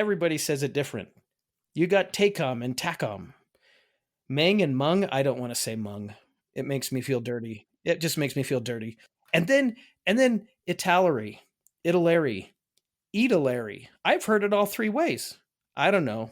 everybody says it different. You got Tacom and Tacom. Meng and Mung, I don't want to say Mung. It makes me feel dirty. It just makes me feel dirty. And then Italeri, Italeri. I've heard it all three ways. I don't know.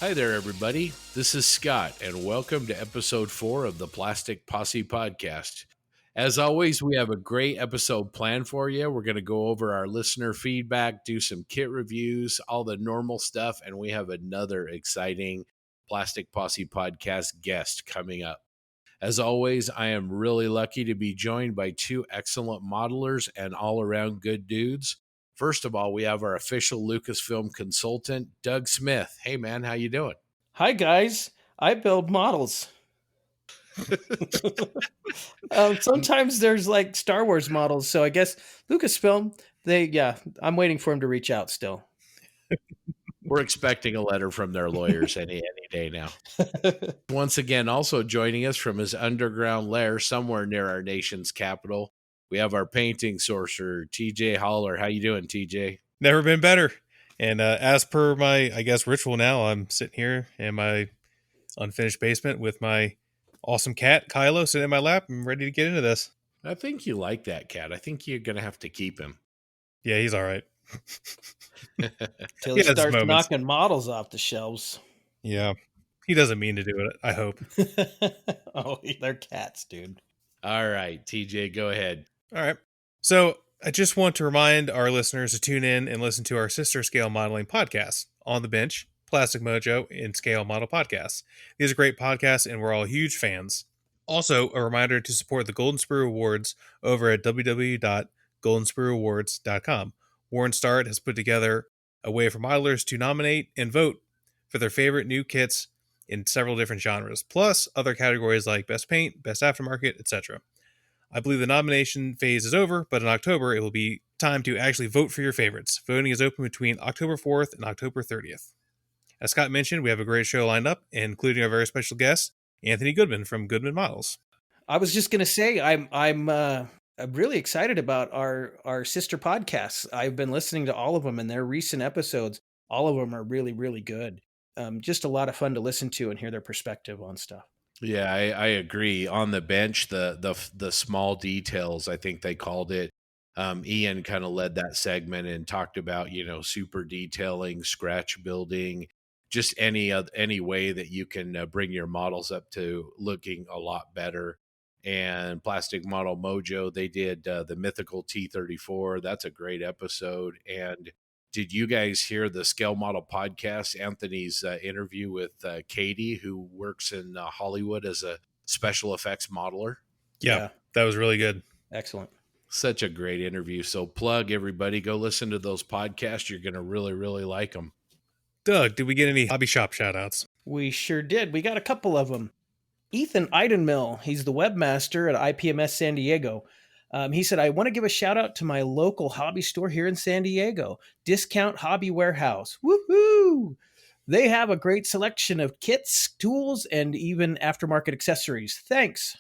Hi there, everybody. This is Scott, and welcome to episode 4 of the Plastic Posse podcast. As always, we have a great episode planned for you. We're going to go over our listener feedback, do some kit reviews, all the normal stuff, and we have another exciting Plastic Posse podcast guest coming up. As always, I am really lucky to be joined by two excellent modelers and all-around good dudes. First of all, we have our official Lucasfilm consultant, Doug Smith. Hey, man, how you doing? Hi, guys. I build models. Sometimes there's like Star Wars models, so I guess Lucasfilm, I'm waiting for him to reach out still. We're expecting a letter from their lawyers any day now. Once again, also joining us from his underground lair somewhere near our nation's capital, we have our painting sorcerer, TJ Holler. How you doing, TJ? Never been better. And as per my, ritual now, I'm sitting here in my unfinished basement with my awesome cat, Kylo, sitting in my lap. I'm ready to get into this. I think you like that cat. I think you're going to have to keep him. Yeah, he's all right. Till he starts knocking models off the shelves. Yeah. He doesn't mean to do it, I hope. Oh, they're cats, dude. All right, TJ, go ahead. All right. So I just want to remind our listeners to tune in and listen to our sister scale modeling podcasts, On the Bench, Plastic Mojo, and Scale Model Podcasts. These are great podcasts, and we're all huge fans. Also, a reminder to support the Golden Sprue Awards over at www.goldensprueawards.com. Warren Starrett has put together a way for modelers to nominate and vote for their favorite new kits in several different genres, plus other categories like Best Paint, Best Aftermarket, etc. I believe the nomination phase is over, but in October, it will be time to actually vote for your favorites. Voting is open between October 4th and October 30th. As Scott mentioned, we have a great show lined up, including our very special guest, Anthony Goodman from Goodman Models. I was just going to say, I'm really excited about our sister podcasts. I've been listening to all of them, and their recent episodes, all of them are really, really good. Just a lot of fun to listen to and hear their perspective on stuff. Yeah, I agree. On the bench, the small details, I think they called it. Ian kind of led that segment and talked about, super detailing, scratch building, just any way that you can bring your models up to looking a lot better. And Plastic Model Mojo, they did the mythical T-34. That's a great episode. And did you guys hear the Scale Model podcast, Anthony's interview with Katie, who works in Hollywood as a special effects modeler? Yeah, that was really good. Excellent. Such a great interview. So plug, everybody. Go listen to those podcasts. You're going to really, really like them. Doug, did we get any hobby shop shout-outs? We sure did. We got a couple of them. Ethan Eidenmill, he's the webmaster at IPMS San Diego. He said, I want to give a shout out to my local hobby store here in San Diego, Discount Hobby Warehouse. Woohoo! They have a great selection of kits, tools, and even aftermarket accessories. Thanks.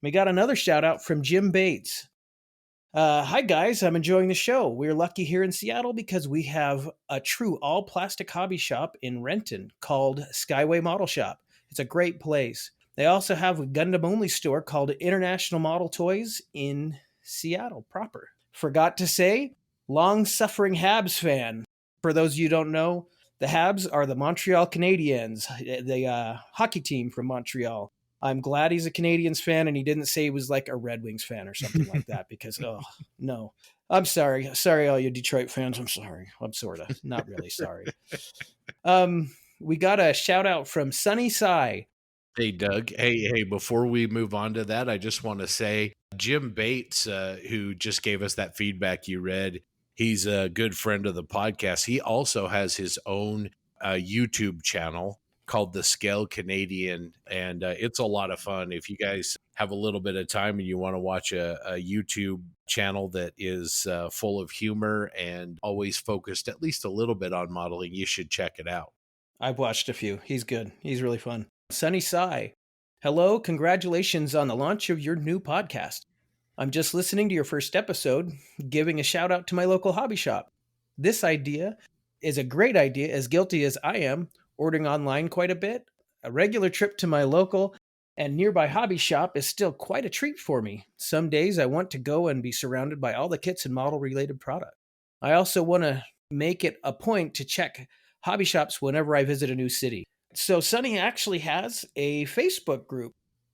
We got another shout out from Jim Bates. Hi guys, I'm enjoying the show. We're lucky here in Seattle because we have a true all plastic hobby shop in Renton called Skyway Model Shop. It's a great place. They also have a Gundam-only store called International Model Toys in Seattle proper. Forgot to say, long-suffering Habs fan. For those of you who don't know, the Habs are the Montreal Canadiens, the hockey team from Montreal. I'm glad he's a Canadiens fan and he didn't say he was like a Red Wings fan or something like that because, oh, no. I'm sorry. Sorry, all you Detroit fans. I'm sorry. I'm sort of. Not really sorry. We got a shout-out from Sunny Sai. Hey, Doug. Hey, before we move on to that, I just want to say Jim Bates, who just gave us that feedback you read, he's a good friend of the podcast. He also has his own YouTube channel called the Scale Canadian, and it's a lot of fun. If you guys have a little bit of time and you want to watch a YouTube channel that is full of humor and always focused at least a little bit on modeling, you should check it out. I've watched a few. He's good. He's really fun. Sunny Sai. Hello, congratulations on the launch of your new podcast. I'm just listening to your first episode, giving a shout out to my local hobby shop. This idea is a great idea, as guilty as I am, ordering online quite a bit. A regular trip to my local and nearby hobby shop is still quite a treat for me. Some days I want to go and be surrounded by all the kits and model related products. I also want to make it a point to check hobby shops whenever I visit a new city. So Sunny actually has a Facebook group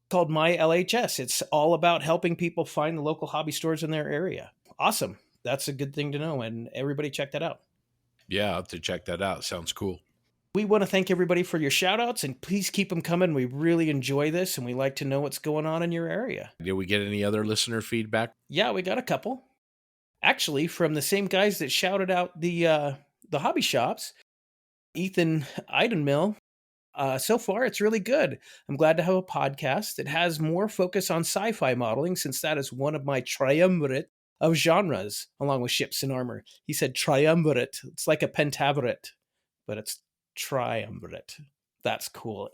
called My LHS. It's all about helping people find the local hobby stores in their area. Awesome. That's a good thing to know, and everybody check that out. Yeah, I'll have to check that out. Sounds cool. We want to thank everybody for your shout outs, and please keep them coming. We really enjoy this, and we like to know what's going on in your area. Did we get any other listener feedback? Yeah, we got a couple. Actually, from the same guys that shouted out the hobby shops, Ethan Eidenmill. So far, it's really good. I'm glad to have a podcast that has more focus on sci-fi modeling, since that is one of my triumvirate of genres, along with ships and armor. He said triumvirate. It's like a pentaverate, but it's triumvirate. That's cool.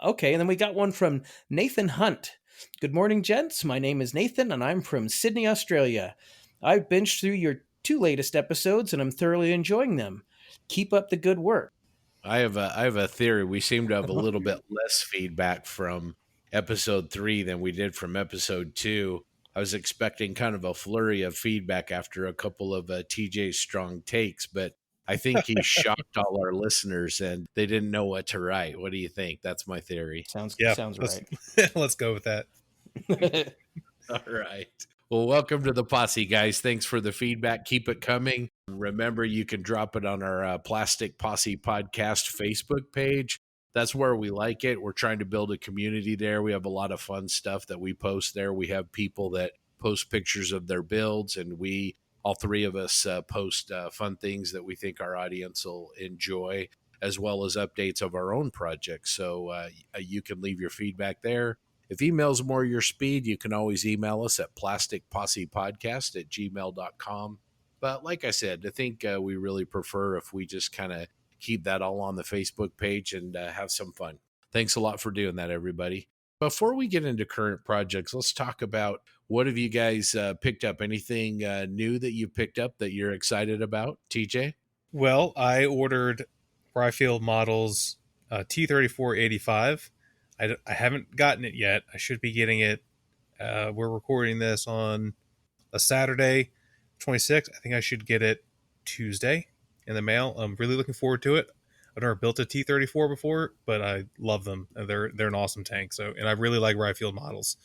Okay, and then we got one from Nathan Hunt. Good morning, gents. My name is Nathan, and I'm from Sydney, Australia. I've binged through your 2 latest episodes, and I'm thoroughly enjoying them. Keep up the good work. I have a theory. We seem to have a little bit less feedback from episode 3 than we did from episode 2. I was expecting kind of a flurry of feedback after a couple of TJ's strong takes, but I think he shocked all our listeners and they didn't know what to write. What do you think? That's my theory. Sounds right. Let's go with that. All right. Well, welcome to the posse, guys. Thanks for the feedback. Keep it coming. Remember, you can drop it on our Plastic Posse Podcast Facebook page. That's where we like it. We're trying to build a community there. We have a lot of fun stuff that we post there. We have people that post pictures of their builds, and we, all 3 of us, post fun things that we think our audience will enjoy, as well as updates of our own projects. So you can leave your feedback there. If email's more your speed, you can always email us at plasticpossepodcast@gmail.com. But like I said, I think we really prefer if we just kind of keep that all on the Facebook page and have some fun. Thanks a lot for doing that, everybody. Before we get into current projects, let's talk about what have you guys picked up? Anything new that you picked up that you're excited about, TJ? Well, I ordered Ryfield Models T3485. I haven't gotten it yet. I should be getting it. We're recording this on a Saturday, 26th. I think I should get it Tuesday in the mail. I'm really looking forward to it. I've never built a T34 before, but I love them. They're an awesome tank. And I really like Ryfield Models.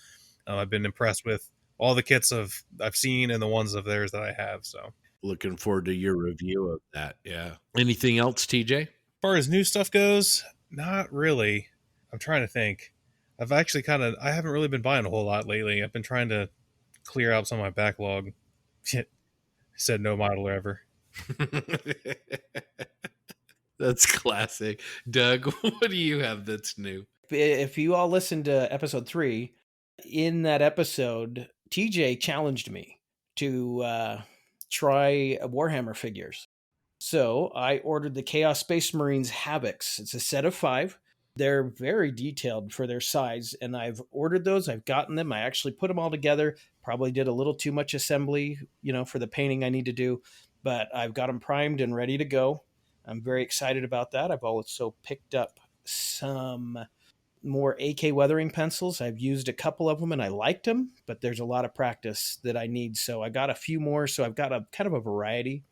I've been impressed with all the kits I've seen and the ones of theirs that I have. So looking forward to your review of that. Yeah. Anything else, TJ? As far as new stuff goes, not really. I'm trying to think. I haven't really been buying a whole lot lately. I've been trying to clear out some of my backlog. Said no modeler ever. That's classic. Doug, what do you have that's new? If you all listened to episode 3, in that episode, TJ challenged me to try Warhammer figures. So I ordered the Chaos Space Marines Havocs. It's a set of 5. They're very detailed for their size, and I've ordered those. I've gotten them. I actually put them all together. Probably did a little too much assembly, for the painting I need to do, but I've got them primed and ready to go. I'm very excited about that. I've also picked up some more AK weathering pencils. I've used a couple of them and I liked them, but there's a lot of practice that I need. So I got a few more. So I've got a kind of a variety,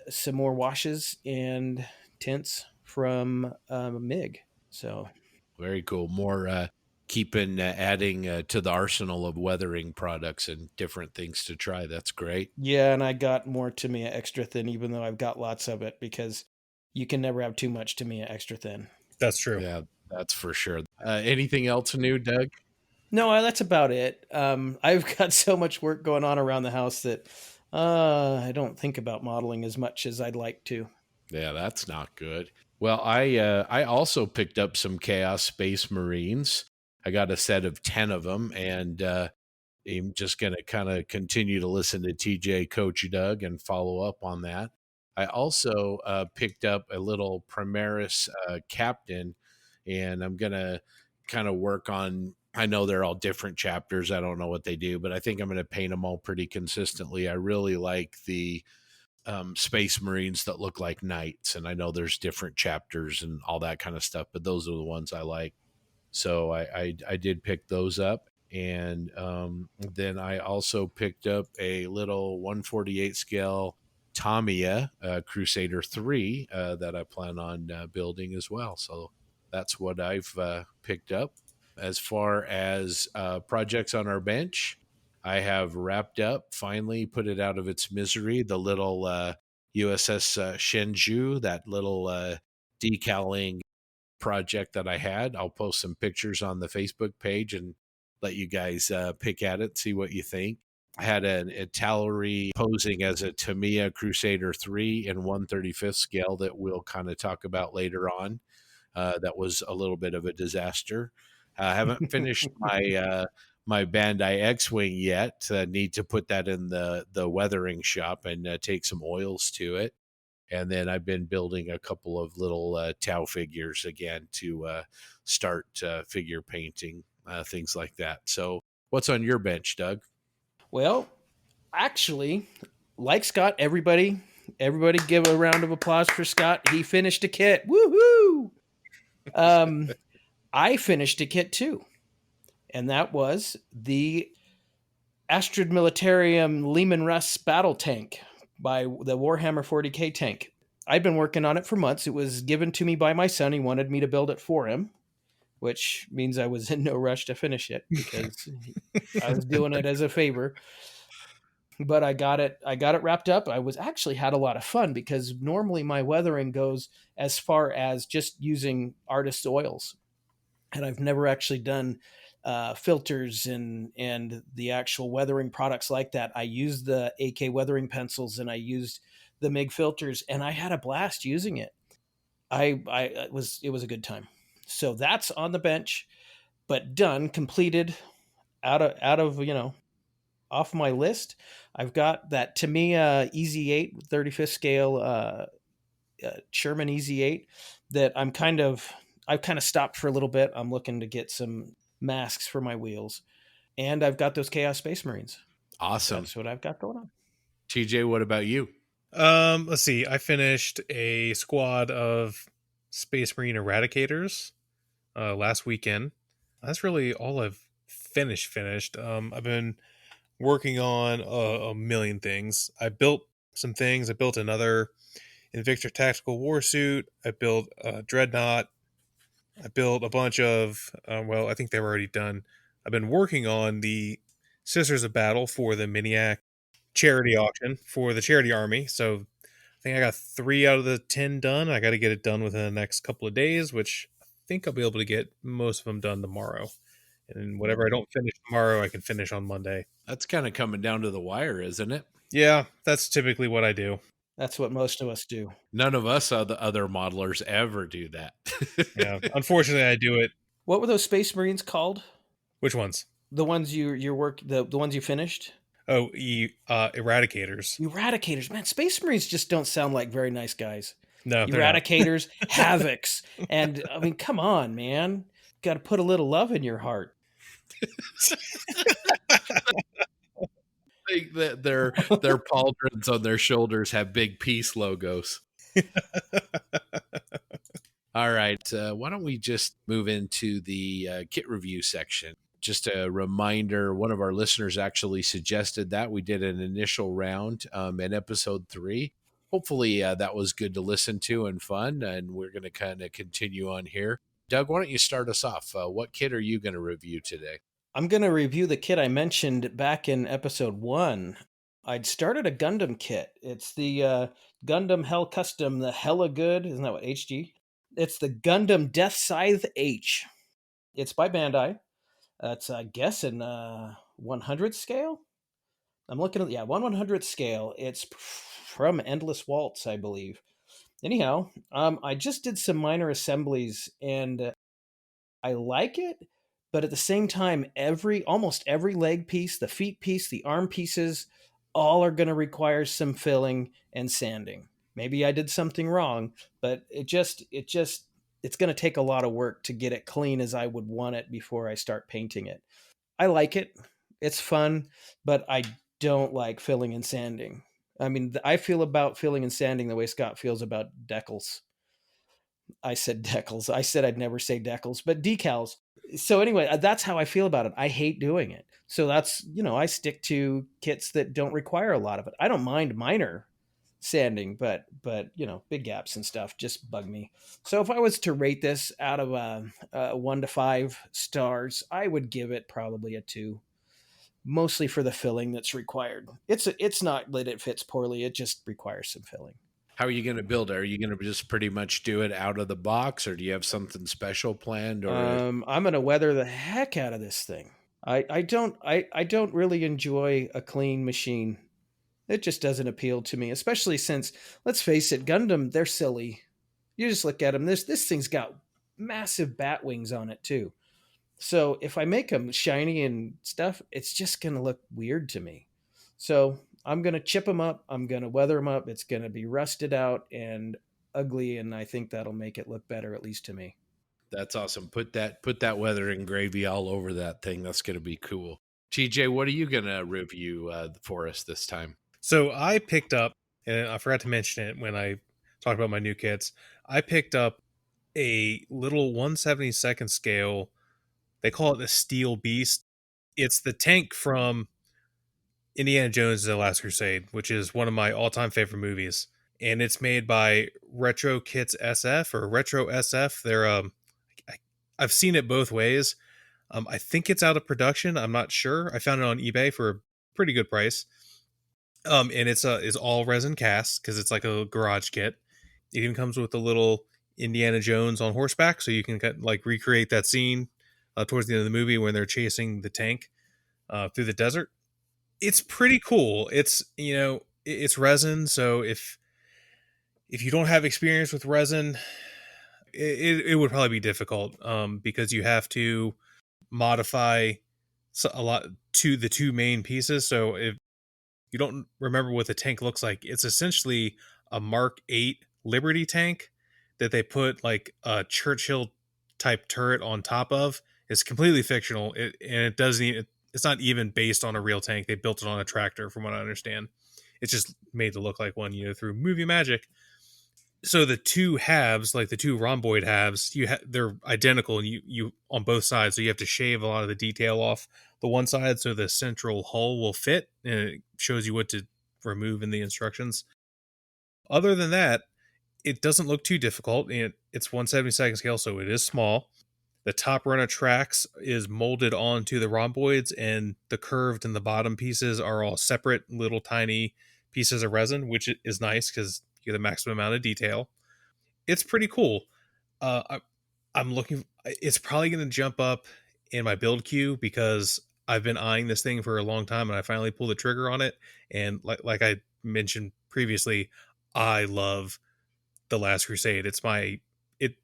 some more washes and tints from MIG. So very cool. More adding to the arsenal of weathering products and different things to try. That's great. Yeah, and I got more Tamiya extra thin, even though I've got lots of it, because you can never have too much Tamiya extra thin. That's true. Yeah, that's for sure. Anything else new, Doug? No, that's about it. I've got so much work going on around the house that I don't think about modeling as much as I'd like to. Yeah, that's not good. Well, I also picked up some Chaos Space Marines. I got a set of 10 of them, and I'm just going to kind of continue to listen to TJ Coach Doug and follow up on that. I also picked up a little Primaris Captain, and I'm going to kind of work on. I know they're all different chapters. I don't know what they do, but I think I'm going to paint them all pretty consistently. I really like the Space Marines that look like knights, and I know there's different chapters and all that kind of stuff, but those are the ones I like. So I did pick those up. And then I also picked up a little 148 scale Tamiya Crusader III that I plan on building as well. So that's what I've picked up. As far as projects on our bench, I have wrapped up, finally put it out of its misery, the little USS Shenzhou, that little decaling project that I had. I'll post some pictures on the Facebook page and let you guys pick at it, see what you think. I had an Italeri posing as a Tamiya Crusader III in 135th scale that we'll kind of talk about later on. That was a little bit of a disaster. I haven't finished my Bandai X-Wing yet. Need to put that in the weathering shop and take some oils to it. And then I've been building a couple of little Tau figures again to start figure painting, things like that. So, what's on your bench, Doug? Well, actually, like Scott, everybody give a round of applause for Scott. He finished a kit. Woohoo! I finished a kit too, and that was the Astrid Militarium Lehman Russ battle tank by the Warhammer 40K tank. I'd been working on it for months. It was given to me by my son. He wanted me to build it for him, which means I was in no rush to finish it because I was doing it as a favor. But I got it wrapped up. I was actually had a lot of fun because normally my weathering goes as far as just using artist's oils, and I've never actually done filters and the actual weathering products like that. I used the AK weathering pencils and I used the MIG filters, and I had a blast using it. It was a good time. So that's on the bench, but done, completed, out of off my list. I've got that Tamiya Easy 8 35th scale Sherman Easy 8 that I've kind of stopped for a little bit. I'm looking to get some masks for my wheels, and I've got those Chaos Space Marines. Awesome. That's what I've got going on. TJ, what about you? Let's see. I finished a squad of Space Marine Eradicators last weekend. That's really all I've finished. I've been working on a million things. I built some things. I built another Invictor Tactical Warsuit. I built a Dreadnought. I built a bunch of, I think they were already done. I've been working on the Sisters of Battle for the Miniac charity auction for the charity army. So I think I got 3 out of the 10 done. I got to get it done within the next couple of days, which I think I'll be able to get most of them done tomorrow. And whatever I don't finish tomorrow, I can finish on Monday. That's kind of coming down to the wire, isn't it? Yeah, that's typically what I do. That's what most of us do. None of us other modelers ever do that. Yeah, unfortunately, I do it. What were those Space Marines called? Which ones? The ones the ones you finished? Oh, Eradicators. Eradicators. Man, Space Marines just don't sound like very nice guys. No, Eradicators, Havocs. And I mean, come on, man. Got to put a little love in your heart. That their pauldrons on their shoulders have big peace logos. All right, why don't we just move into the kit review section? Just a reminder, one of our listeners actually suggested that we did an initial round in episode 3. Hopefully that was good to listen to and fun, and we're going to kind of continue on here. Doug, why don't you start us off? What kit are you going to review today? I'm going to review the kit I mentioned back in episode 1. I'd started a Gundam kit. It's the Gundam Hell Custom, the Hella Good. Isn't that what HG? It's the Gundam HG H. It's by Bandai. It's, I guess, in 100 scale. I'm looking at, 1/100 scale. It's from Endless Waltz, I believe. Anyhow, I just did some minor assemblies, and I like it, but at the same time, almost every leg piece, the feet piece, the arm pieces, all are going to require some filling and sanding. Maybe I did something wrong, but it's going to take a lot of work to get it clean as I would want it before I start painting it. I like it. It's fun, but I don't like filling and sanding. I mean, I feel about filling and sanding the way Scott feels about decals. I said decals. I said I'd never say decals, but decals. So anyway, that's how I feel about it. I hate doing it. So that's, I stick to kits that don't require a lot of it. I don't mind minor sanding, but big gaps and stuff just bug me. So if I was to rate this out of 1 to 5 stars, I would give it probably a 2, mostly for the filling that's required. It's not that it fits poorly. It just requires some filling. How are you going to build it? Are you going to just pretty much do it out of the box, or do you have something special planned? Or I'm gonna weather the heck out of this thing. I don't really enjoy a clean machine. It just doesn't appeal to me, especially since, let's face it, Gundam, they're silly. You just look at them. This thing's got massive bat wings on it too. So if I make them shiny and stuff, it's just gonna look weird to me. So I'm gonna chip them up. I'm gonna weather them up. It's gonna be rusted out and ugly, and I think that'll make it look better, at least to me. that's awesome. Put that weathering gravy all over that thing. That's going to be cool. TJ, what are you going to review for us this time? So I picked up, and I forgot to mention it when I talked about my new kits. I picked up a little 1/72nd scale. They call it the Steel Beast. It's the tank from Indiana Jones' The Last Crusade, which is one of my all-time favorite movies. And it's made by Retro Kits SF or Retro SF. I've seen it both ways. I think it's out of production. I'm not sure. I found it on eBay for a pretty good price. And it's all resin cast because it's like a garage kit. It even comes with a little Indiana Jones on horseback, so you can recreate that scene towards the end of the movie when they're chasing the tank through the desert. It's pretty cool. It's resin, so if you don't have experience with resin, it would probably be difficult because you have to modify a lot to the two main pieces. So if you don't remember what the tank looks like, it's essentially a Mark 8 Liberty tank that they put like a Churchill type turret on top of. It's completely fictional, and it doesn't even, it's not even based on a real tank. They built it on a tractor, from what I understand. It's just made to look like one, through movie magic. So the two halves, like the two rhomboid halves, they're identical, and you on both sides. So you have to shave a lot of the detail off the one side, so the central hull will fit, and it shows you what to remove in the instructions. Other than that, it doesn't look too difficult. And it's 1/72nd scale, so it is small. The top run of tracks is molded onto the rhomboids, and the curved and the bottom pieces are all separate little tiny pieces of resin, which is nice because you get the maximum amount of detail. It's pretty cool. I'm looking. It's probably going to jump up in my build queue because I've been eyeing this thing for a long time, and I finally pulled the trigger on it. And like I mentioned previously, I love The Last Crusade.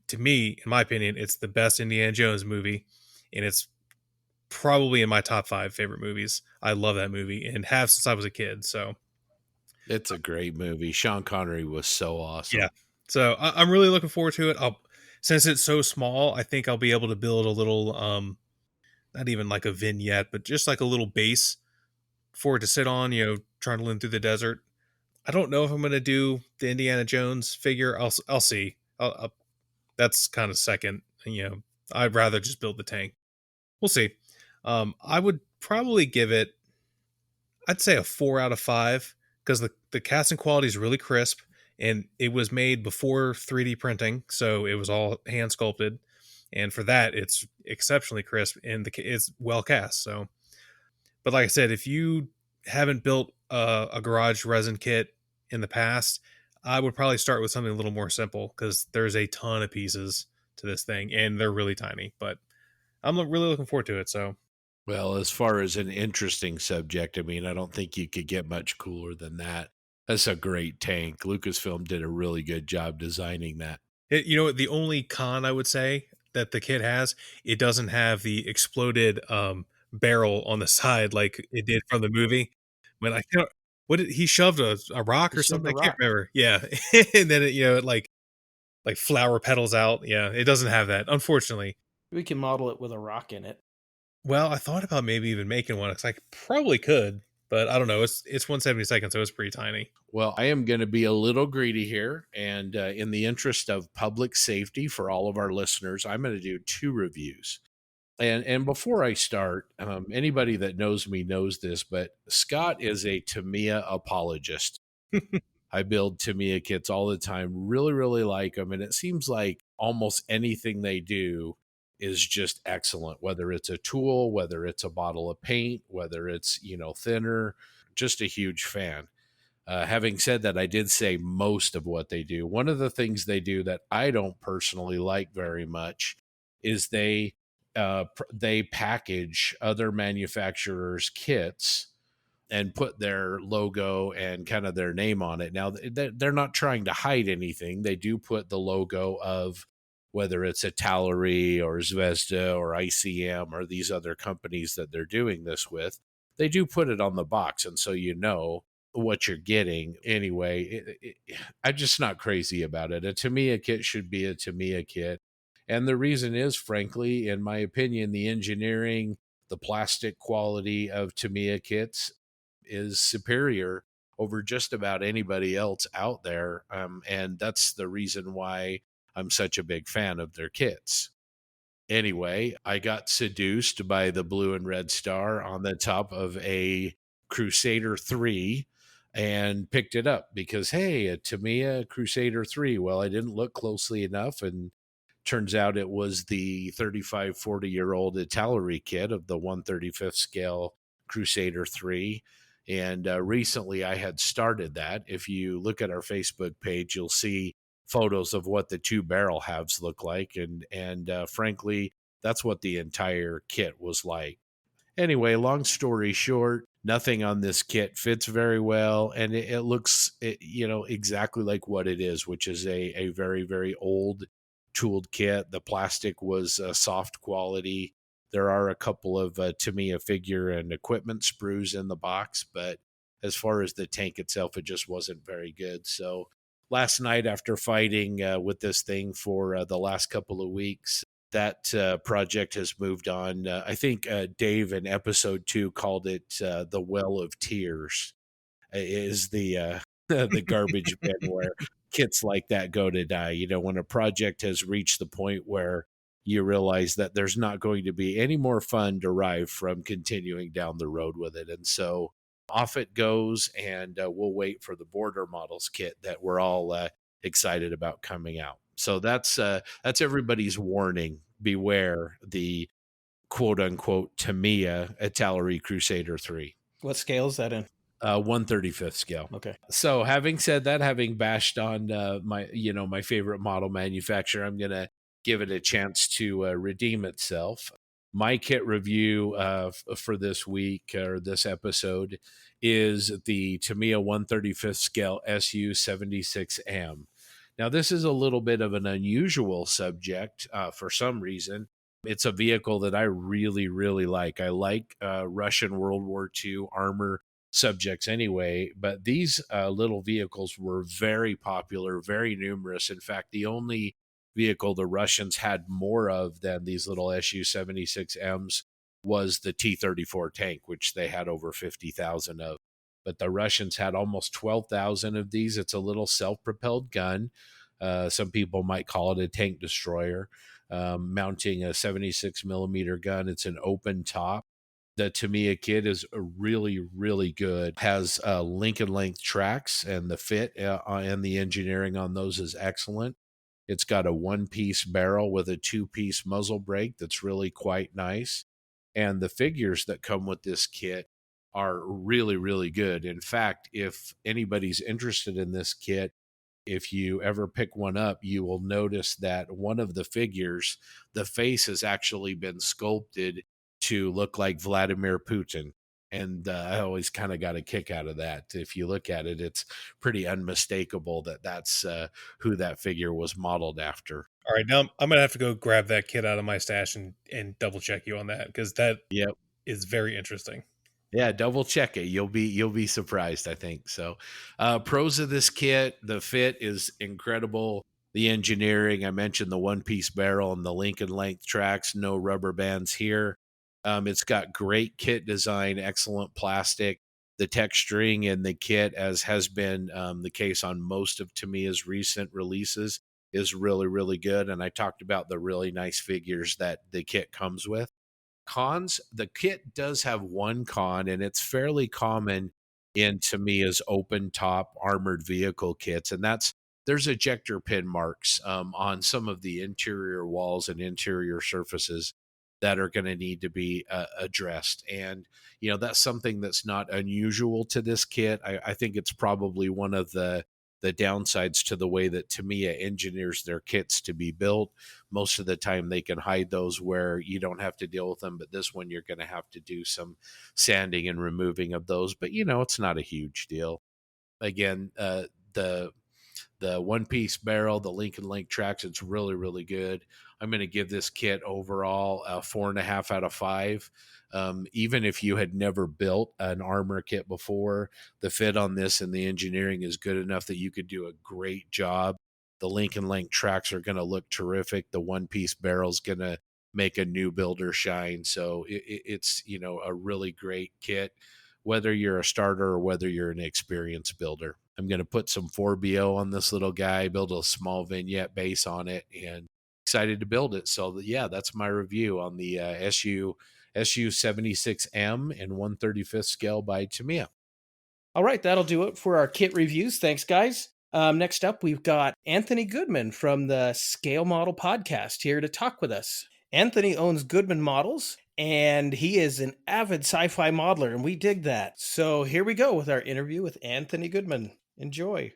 To me, in my opinion, it's the best Indiana Jones movie, and it's probably in my top 5 favorite movies. I love that movie and have since I was a kid. So It's a great movie. Sean Connery was so awesome. yeah, so I'm really looking forward to it. Since it's so small, I think I'll be able to build a little, not even like a vignette, but just like a little base for it to sit on, trundling through the desert. I don't know if I'm going to do the Indiana Jones figure. I'll see. That's kind of second. I'd rather just build the tank. We'll see. I would probably give it, I'd say a 4 out of 5 because the casting quality is really crisp, and it was made before 3D printing, so it was all hand sculpted, and for that it's exceptionally crisp and it's well cast. So, but like I said, if you haven't built a garage resin kit in the past, I would probably start with something a little more simple because there's a ton of pieces to this thing and they're really tiny. But I'm really looking forward to it. So, Well, as far as an interesting subject, I mean, I don't think you could get much cooler than that. That's a great tank. Lucasfilm did a really good job designing that. You know what? The only con I would say that the kit has, it doesn't have the exploded barrel on the side like it did from the movie. When I can't, what did he shoved a rock He or shoved something? a I can't rock. remember. Yeah, and then it like flower petals out. Yeah, it doesn't have that, unfortunately. We can model it with a rock in it. Well, I thought about maybe even making one because I probably could, but I don't know. It's 1/72, so it's pretty tiny. Well, I am going to be a little greedy here. And in the interest of public safety for all of our listeners, I'm going to do 2 reviews. And before I start, anybody that knows me knows this, but Scott is a Tamiya apologist. I build Tamiya kits all the time, really, really like them. And it seems like almost anything they do is just excellent, whether it's a tool, whether it's a bottle of paint, whether it's, thinner, just a huge fan. Having said that, I did say most of what they do. One of the things they do that I don't personally like very much is they package other manufacturers' kits and put their logo and kind of their name on it. Now, they're not trying to hide anything. They do put the logo of whether it's Italeri or Zvezda or ICM or these other companies that they're doing this with. They do put it on the box, and so you know what you're getting. Anyway, I'm just not crazy about it. A Tamiya kit should be a Tamiya kit. And the reason is, frankly, in my opinion, the engineering, the plastic quality of Tamiya kits is superior over just about anybody else out there. And that's the reason why I'm such a big fan of their kits. Anyway, I got seduced by the blue and red star on the top of a Crusader III and picked it up because, hey, a Tamiya Crusader III. Well, I didn't look closely enough, and turns out it was the 35, 40-year-old Italeri kit of the 135th scale Crusader III. And recently I had started that. If you look at our Facebook page, you'll see photos of what the 2 barrel halves look like. And frankly, that's what the entire kit was like. Anyway, long story short, nothing on this kit fits very well, and it looks, exactly like what it is, which is a very, very old tooled kit. The plastic was soft quality. There are a couple of Tamiya figure and equipment sprues in the box, but as far as the tank itself, it just wasn't very good. So last night, after fighting with this thing for the last couple of weeks, that project has moved on. I think Dave in episode 2 called it the Well of Tears. Is the the garbage bin where kits like that go to die. When a project has reached the point where you realize that there's not going to be any more fun derived from continuing down the road with it, and so off it goes. And we'll wait for the border models kit that we're all excited about coming out. So that's everybody's warning. Beware the quote unquote Tamiya Italeri Crusader 3. What scale is that in? 135th scale. Okay. So having said that, having bashed on my favorite model manufacturer, I'm going to give it a chance to redeem itself. My kit review for this week or this episode is the Tamiya 135th scale SU76M. Now, this is a little bit of an unusual subject for some reason. It's a vehicle that I really, really like. I like Russian World War II armor subjects anyway, but these little vehicles were very popular, very numerous. In fact, the only vehicle the Russians had more of than these little SU-76Ms was the T-34 tank, which they had over 50,000 of. But the Russians had almost 12,000 of these. It's a little self-propelled gun. Some people might call it a tank destroyer, mounting a 76 millimeter gun. It's an open top. The Tamiya kit is really, really good. Has Lincoln length tracks, and the fit and the engineering on those is excellent. It's got a 1-piece barrel with a 2-piece muzzle brake that's really quite nice. And the figures that come with this kit are really, really good. In fact, if anybody's interested in this kit, if you ever pick one up, you will notice that one of the figures, the face has actually been sculpted to look like Vladimir Putin. And I always kind of got a kick out of that. If you look at it, it's pretty unmistakable that that's who that figure was modeled after. All right, now I'm gonna have to go grab that kit out of my stash and double check you on that, because that Yep. is very interesting. Yeah, double check it. You'll be surprised, I think. So, pros of this kit: the fit is incredible. The engineering, I mentioned the one-piece barrel and the Lincoln length tracks. No rubber bands here. It's got great kit design, excellent plastic. The texturing in the kit, as has been the case on most of Tamiya's recent releases, is really, really good. And I talked about the really nice figures that the kit comes with. Cons, the kit does have one con, and it's fairly common in Tamiya's open top armored vehicle kits, and that's there's ejector pin marks on some of the interior walls and interior surfaces that are going to need to be addressed. And that's something that's not unusual to this kit. I think it's probably one of the downsides to the way that Tamiya engineers their kits to be built. Most of the time they can hide those where you don't have to deal with them, but this one you're going to have to do some sanding and removing of those, but it's not a huge deal. Again, the one-piece barrel, the Lincoln Link tracks, it's really, really good. I'm going to give this kit overall a 4.5 out of 5. Even if you had never built an armor kit before, the fit on this and the engineering is good enough that you could do a great job. The Lincoln Link tracks are going to look terrific. The one-piece barrel is going to make a new builder shine. So it's a really great kit, whether you're a starter or whether you're an experienced builder. I'm going to put some 4BO on this little guy, build a small vignette base on it, and excited to build it. So yeah, that's my review on the SU 76M and 1/35th scale by Tamiya. All right, that'll do it for our kit reviews. Thanks, guys. Next up, we've got Anthony Goodman from the Scale Model Podcast here to talk with us. Anthony owns Goodman Models, and he is an avid sci-fi modeler, and we dig that. So here we go with our interview with Anthony Goodman. Enjoy.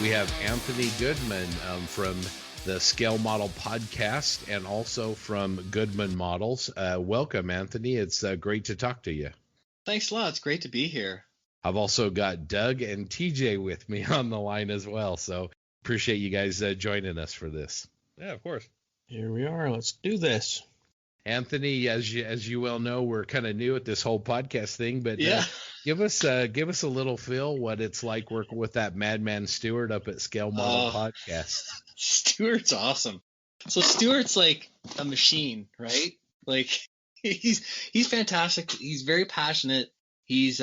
We have Anthony Goodman from the Scale Model Podcast and also from Goodman Models. Welcome, Anthony. It's great to talk to you. Thanks a lot. It's great to be here. I've also got Doug and TJ with me on the line as well. So appreciate you guys joining us for this. Yeah, of course. Here we are. Let's do this. Anthony, as you well know, we're kind of new at this whole podcast thing, but Yeah. give us a little feel what it's like working with that madman Stuart up at Scale Model Podcast. Stuart's awesome. So Stuart's like a machine, right? Like he's fantastic. He's very passionate. He's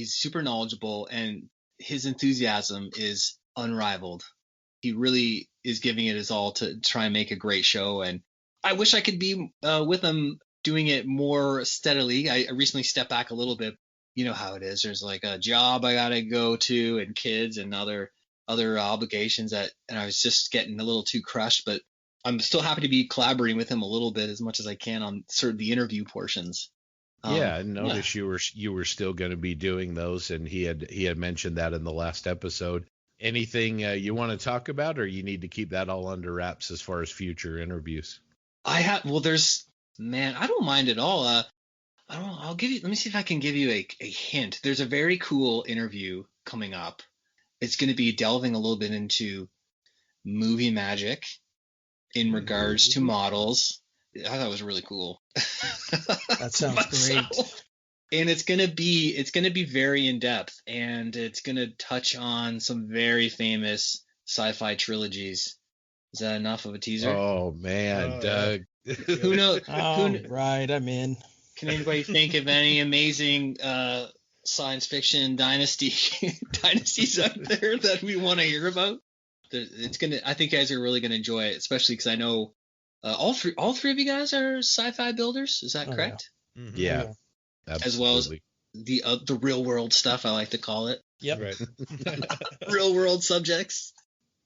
super knowledgeable, and his enthusiasm is unrivaled. He really is giving it his all to try and make a great show, and I wish I could be with him doing it more steadily. I recently stepped back a little bit. You know how it is. There's like a job I gotta go to, and kids, and other obligations and I was just getting a little too crushed. But I'm still happy to be collaborating with him a little bit as much as I can on sort of the interview portions. I noticed you were still going to be doing those, and he had mentioned that in the last episode. Anything you want to talk about, or you need to keep that all under wraps as far as future interviews? I don't mind at all. Let me see if I can give you a hint. There's a very cool interview coming up. It's going to be delving a little bit into movie magic in regards to models. I thought it was really cool. That sounds great. And it's going to be very in depth, and it's going to touch on some very famous sci-fi trilogies. Is that enough of a teaser? Oh man, Doug. Who knows? Right, I'm in. Can anybody think of any amazing science fiction dynasties out there that we want to hear about? I think you guys are really gonna enjoy it, especially because I know all three of you guys are sci-fi builders. Is that correct? Yeah. Mm-hmm. Yeah, absolutely. As well as the real world stuff, I like to call it. Yep. Right. Real world subjects.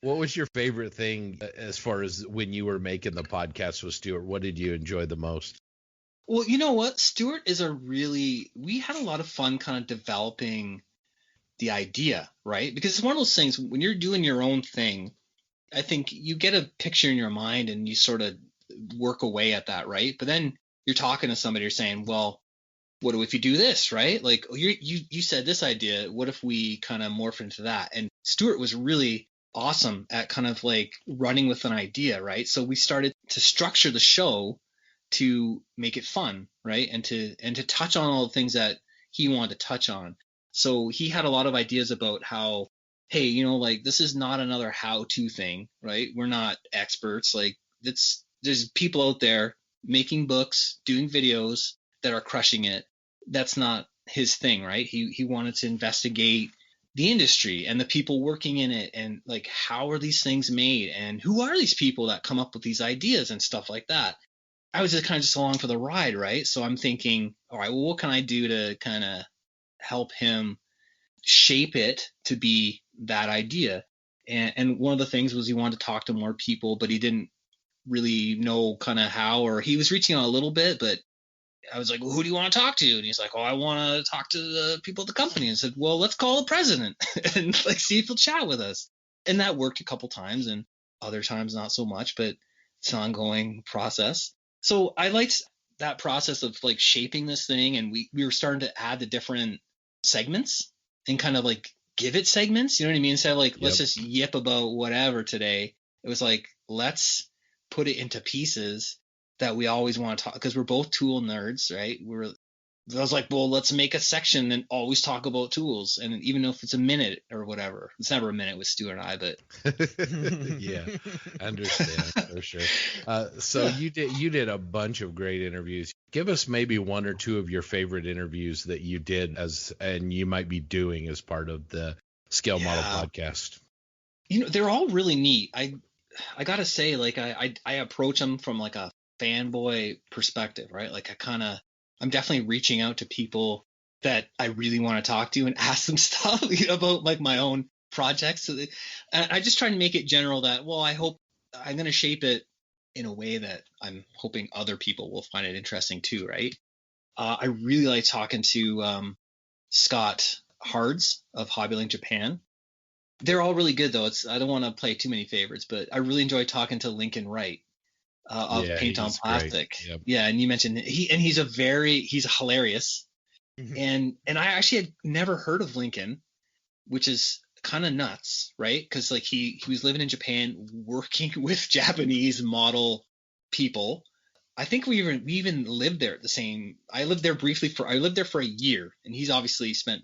What was your favorite thing as far as when you were making the podcast with Stuart? What did you enjoy the most? Well, you know what? Stuart we had a lot of fun kind of developing the idea, right? Because it's one of those things when you're doing your own thing, I think you get a picture in your mind and you sort of work away at that, right? But then you're talking to somebody, you're saying, well, what if you do this, right? Like, oh, you said this idea. What if we kind of morph into that? And Stuart was really awesome at kind of like running with an idea, right? So we started to structure the show to make it fun, right? And to touch on all the things that he wanted to touch on. So he had a lot of ideas about how, hey, you know, like this is not another how-to thing, right? We're not experts. Like there's people out there making books, doing videos that are crushing it. That's not his thing, right? He wanted to investigate the industry and the people working in it, and like how are these things made, and who are these people that come up with these ideas and stuff like that. I was just kind of just along for the ride, right? So I'm thinking, all right, well, what can I do to kind of help him shape it to be that idea? And one of the things was he wanted to talk to more people, but he didn't really know kind of how, or he was reaching out a little bit, but I was like, well, who do you want to talk to? And he's like, oh, I want to talk to the people at the company. And I said, well, let's call the president and like see if he'll chat with us. And that worked a couple times, and other times not so much, but it's an ongoing process. So I liked that process of like shaping this thing, and we were starting to add the different segments and kind of like give it segments. You know what I mean? Instead of like, let's just yip about whatever today. It was like, let's put it into pieces that we always want to talk, because we're both tool nerds, right? I was like, well, let's make a section and always talk about tools. And even if it's a minute or whatever, it's never a minute with Stuart and I, but yeah, I understand for sure. So you did a bunch of great interviews. Give us maybe one or two of your favorite interviews that you did and you might be doing as part of the Scale Model podcast. You know, they're all really neat. I gotta say, like I approach them from like a fanboy perspective, right? Like I'm definitely reaching out to people that I really want to talk to and ask them stuff about like my own projects. So I just try to make it general that, well, I hope I'm going to shape it in a way that I'm hoping other people will find it interesting too, right? I really like talking to Scott Hards of Hobbylink Japan. They're all really good though. I don't want to play too many favorites, but I really enjoy talking to Lincoln Wright. Of Paint on Plastic. Yep. Yeah, and you mentioned he's hilarious. Mm-hmm. And I actually had never heard of Lincoln, which is kind of nuts, right? Because like he was living in Japan working with Japanese model people. I think we even lived there I lived there for a year, and he's obviously spent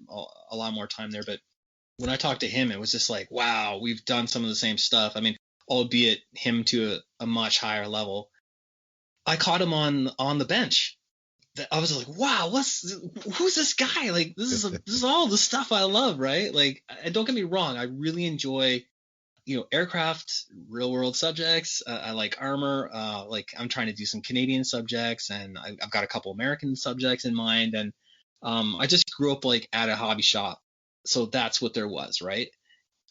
a lot more time there. But when I talked to him, it was just like, wow, we've done some of the same stuff. I mean, albeit him to a much higher level. I caught him on the bench. I was like, wow, who's this guy? Like, this is all the stuff I love, right? Like, and don't get me wrong, I really enjoy, you know, aircraft, real world subjects. I like armor. Like, I'm trying to do some Canadian subjects, and I've got a couple American subjects in mind. And I just grew up like at a hobby shop, so that's what there was, right?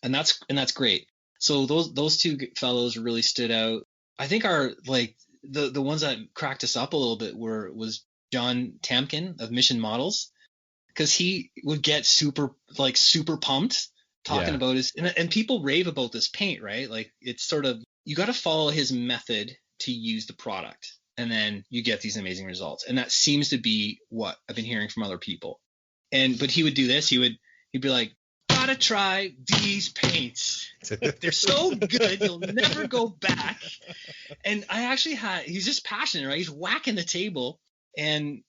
And that's great. So those two fellows really stood out. I think are like the ones that cracked us up a little bit was John Tamkin of Mission Models, because he would get super pumped talking about his and people rave about this paint, right? Like it's sort of, you got to follow his method to use the product, and then you get these amazing results. And that seems to be what I've been hearing from other people. But he would do this. He'd be like, gotta try these paints. They're so good, you'll never go back. And he's just passionate, right? He's whacking the table. And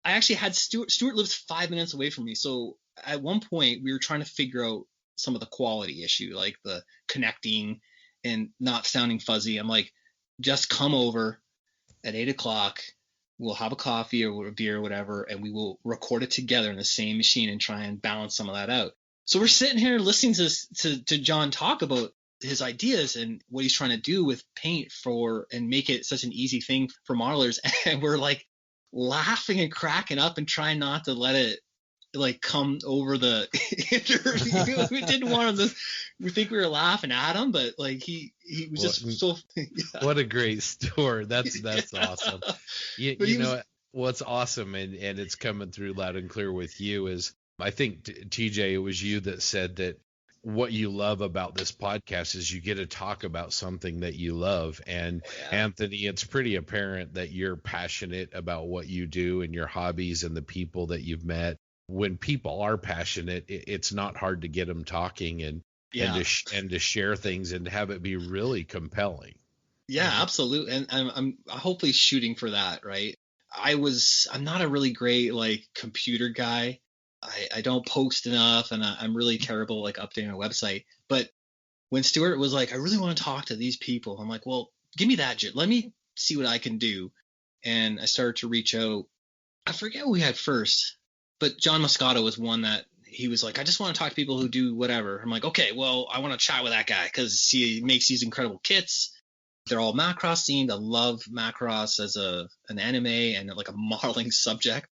I actually had Stuart lives 5 minutes away from me. So at one point we were trying to figure out some of the quality issue, like the connecting and not sounding fuzzy. I'm like, just come over at 8:00. We'll have a coffee or a beer or whatever, and we will record it together in the same machine and try and balance some of that out. So we're sitting here listening to John talk about his ideas and what he's trying to do with paint and make it such an easy thing for modelers. And we're like laughing and cracking up and trying not to let it like come over the interview. We didn't want him to, we think we were laughing at him, but like he was just so What a great story. That's awesome. You know what's awesome, and it's coming through loud and clear with you is, I think TJ, it was you that said that what you love about this podcast is you get to talk about something that you love. And Anthony, it's pretty apparent that you're passionate about what you do and your hobbies and the people that you've met. When people are passionate, it's not hard to get them talking and to share things and to have it be really compelling. Yeah, absolutely. And I'm hopefully shooting for that, right? I'm not a really great like computer guy. I don't post enough, and I'm really terrible like updating my website. But when Stuart was like, I really want to talk to these people, I'm like, well, give me that, let me see what I can do. And I started to reach out. I forget who we had first, but John Moscato was one that he was like, I just want to talk to people who do whatever. I'm like, okay, well, I want to chat with that guy because he makes these incredible kits. They're all Macross themed. I love Macross as an anime and like a modeling subject.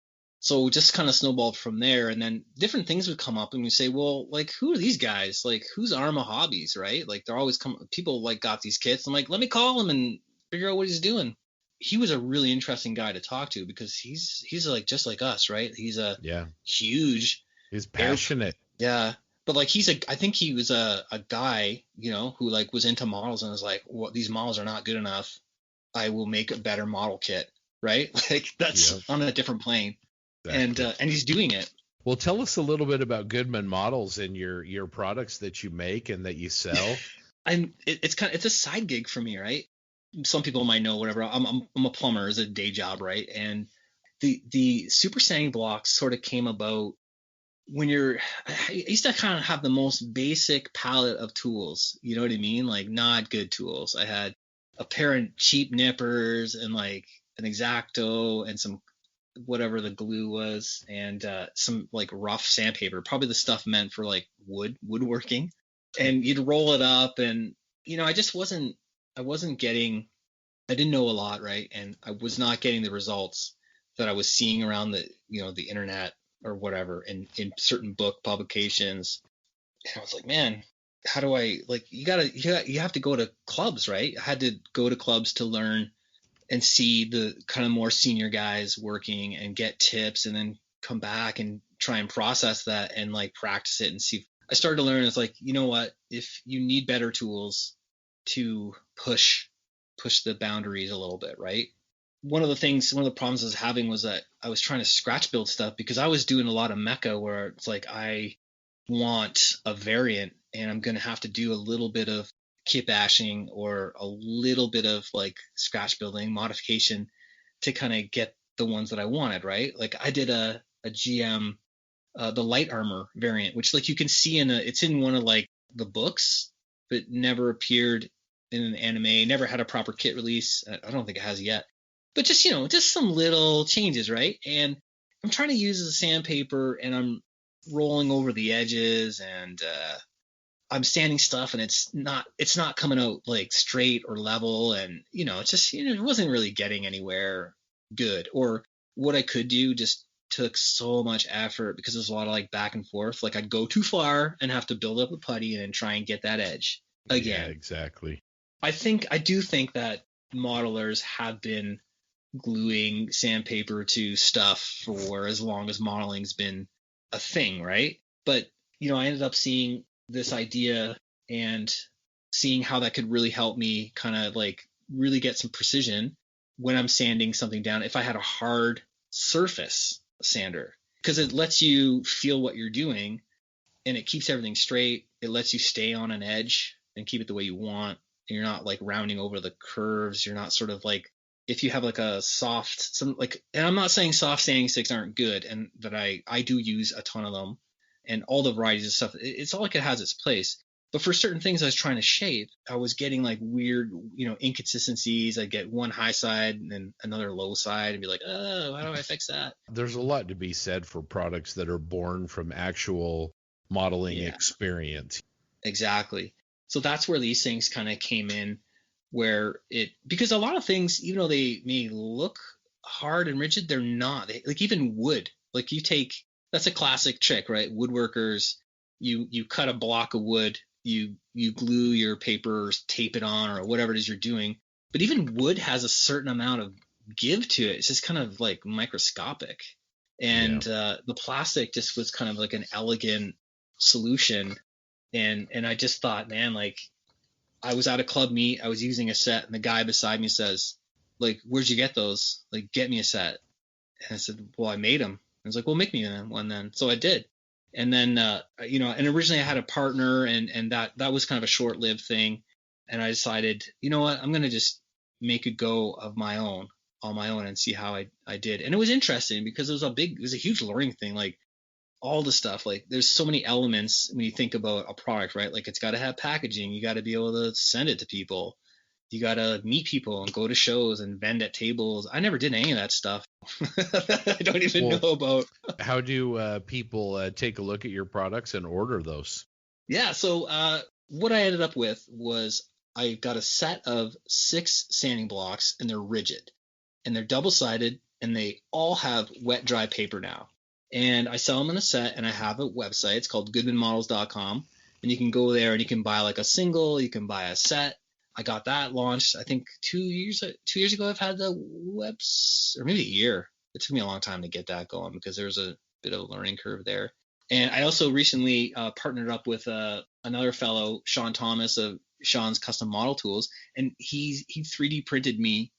So just kind of snowballed from there, and then different things would come up, and we say, well, like, who are these guys? Like, who's Arma Hobbies, right? Like, they're always people like got these kits. I'm like, let me call him and figure out what he's doing. He was a really interesting guy to talk to because he's like just like us, right? He's a huge. He's passionate. Yeah, but like I think he was a guy, who like was into models and was like, well, these models are not good enough. I will make a better model kit, right? Like that's on a different plane. Exactly. And he's doing it. Well, tell us a little bit about Goodman Models and your products that you make and that you sell. It's a side gig for me, right? Some people might know whatever. I'm a plumber as a day job, right? And the super sanding blocks sort of came about when I used to kind of have the most basic palette of tools. You know what I mean? Like not good tools. I had a pair of cheap nippers and like an X-Acto and some whatever the glue was, and some like rough sandpaper, probably the stuff meant for like woodworking. And you'd roll it up, and I didn't know a lot, right? And I was not getting the results that I was seeing around the internet or whatever in certain book publications. And I was like, man, how do I, like, you have to go to clubs, right? I had to go to clubs to learn and see the kind of more senior guys working and get tips, and then come back and try and process that and like practice it and see. I started to learn, it's like, you know what, if you need better tools to push the boundaries a little bit, right? One of the problems I was having was that I was trying to scratch build stuff because I was doing a lot of mecha where it's like, I want a variant and I'm going to have to do a little bit of kit bashing or a little bit of like scratch building modification to kind of get the ones that I wanted, right? Like I did a GM, the light armor variant, which like you can see it's in one of like the books, but never appeared in an anime, never had a proper kit release. I don't think it has yet, but just, just some little changes, right? And I'm trying to use the sandpaper and I'm rolling over the edges and, I'm sanding stuff and it's not coming out like straight or level, and it's just it wasn't really getting anywhere good, or what I could do just took so much effort because there's a lot of like back and forth. Like I'd go too far and have to build up a putty and then try and get that edge again. Yeah, exactly. I do think that modelers have been gluing sandpaper to stuff for as long as modeling's been a thing, right? But I ended up seeing this idea and seeing how that could really help me kind of like really get some precision when I'm sanding something down if I had a hard surface sander, because it lets you feel what you're doing and it keeps everything straight. It lets you stay on an edge and keep it the way you want, and you're not like rounding over the curves. You're not sort of like, if you have like a and I'm not saying soft sanding sticks aren't good, and that I do use a ton of them and all the varieties of stuff. It's all like it has its place. But for certain things I was trying to shape, I was getting like weird, inconsistencies. I'd get one high side and then another low side and be like, oh, how do I fix that? There's a lot to be said for products that are born from actual modeling experience. Exactly. So that's where these things kind of came in, because a lot of things, even though they may look hard and rigid, they're not. Like even wood, like that's a classic trick, right? Woodworkers, you cut a block of wood, you glue your paper or tape it on or whatever it is you're doing. But even wood has a certain amount of give to it. It's just kind of like microscopic. And the plastic just was kind of like an elegant solution And I just thought, man, like I was at a club meet, I was using a set, and the guy beside me says, like, where'd you get those? Like, get me a set. And I said, well, I made them. I was like, well, make me one then. So I did. And then, and originally I had a partner, and that was kind of a short-lived thing. And I decided, you know what, I'm going to just make a go of my own on my own and see how I did. And it was interesting because it was a huge learning thing. Like all the stuff, like there's so many elements when you think about a product, right? Like it's got to have packaging. You got to be able to send it to people. You got to meet people and go to shows and vend at tables. I never did any of that stuff. I don't even know about. How do people take a look at your products and order those? Yeah. So what I ended up with was I got a set of 6 sanding blocks, and they're rigid and they're double-sided, and they all have wet dry paper now. And I sell them in a set, and I have a website. It's called goodmanmodels.com. And you can go there and you can buy like a single, you can buy a set. I got that launched, I think 2 years ago. I've had the webs, or maybe a year. It took me a long time to get that going because there was a bit of a learning curve there. And I also recently partnered up with another fellow, Sean Thomas of Sean's Custom Model Tools, and he 3D printed me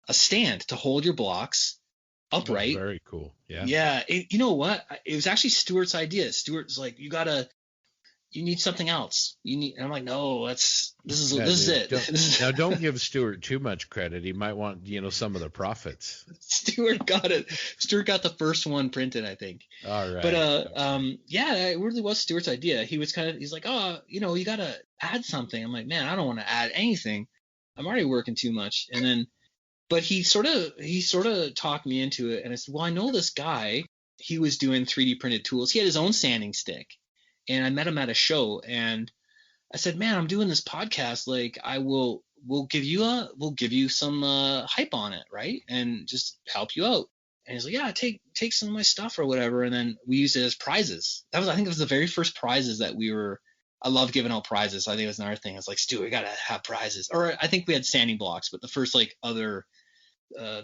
a stand to hold your blocks upright. Oh, very cool. Yeah. Yeah. You know what? It was actually Stuart's idea. Stuart's like, you need something else. And I'm like, no, this is it. Now, don't give Stuart too much credit. He might want, some of the profits. Stuart got it. Stuart got the first one printed, I think. All right. But yeah, it really was Stuart's idea. He's like, oh, you got to add something. I'm like, man, I don't want to add anything. I'm already working too much. And then, but he sort of talked me into it. And I said, well, I know this guy. He was doing 3D printed tools. He had his own sanding stick. And I met him at a show, and I said, man, I'm doing this podcast. Like we'll give you some hype on it. Right. And just help you out. And he's like, yeah, take some of my stuff or whatever. And then we used it as prizes. I think it was the very first prizes that I love giving out prizes. So I think it was another thing. I was like, Stu, we got to have prizes. Or I think we had sanding blocks, but the first like other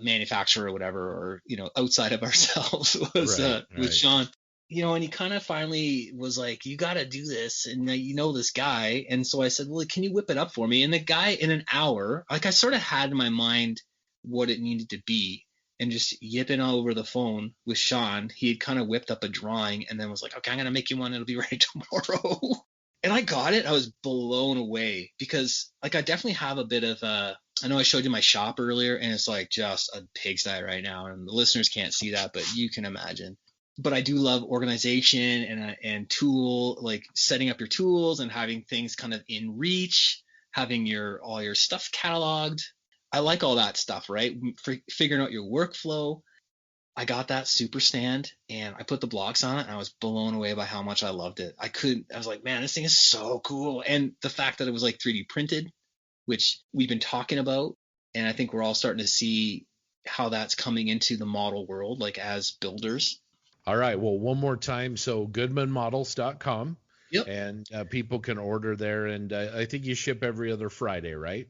manufacturer or whatever, or, outside of ourselves was with Sean. And he kind of finally was like, you got to do this. And this guy. And so I said, well, can you whip it up for me? And the guy in an hour, like I sort of had in my mind what it needed to be, and just yipping all over the phone with Sean, he had kind of whipped up a drawing and then was like, okay, I'm going to make you one. It'll be ready tomorrow. And I got it. I was blown away because like, I definitely have a bit of I know I showed you my shop earlier, and it's like just a pigsty right now. And the listeners can't see that, but you can imagine. But I do love organization and tool, like setting up your tools and having things kind of in reach, having all your stuff cataloged. I like all that stuff, right? Figuring out your workflow. I got that super stand and I put the blocks on it, and I was blown away by how much I loved it. I was like, man, this thing is so cool. And the fact that it was like 3D printed, which we've been talking about, and I think we're all starting to see how that's coming into the model world, like as builders. All right. Well, one more time. So goodmanmodels.com. Yep. And people can order there. And I think you ship every other Friday, right?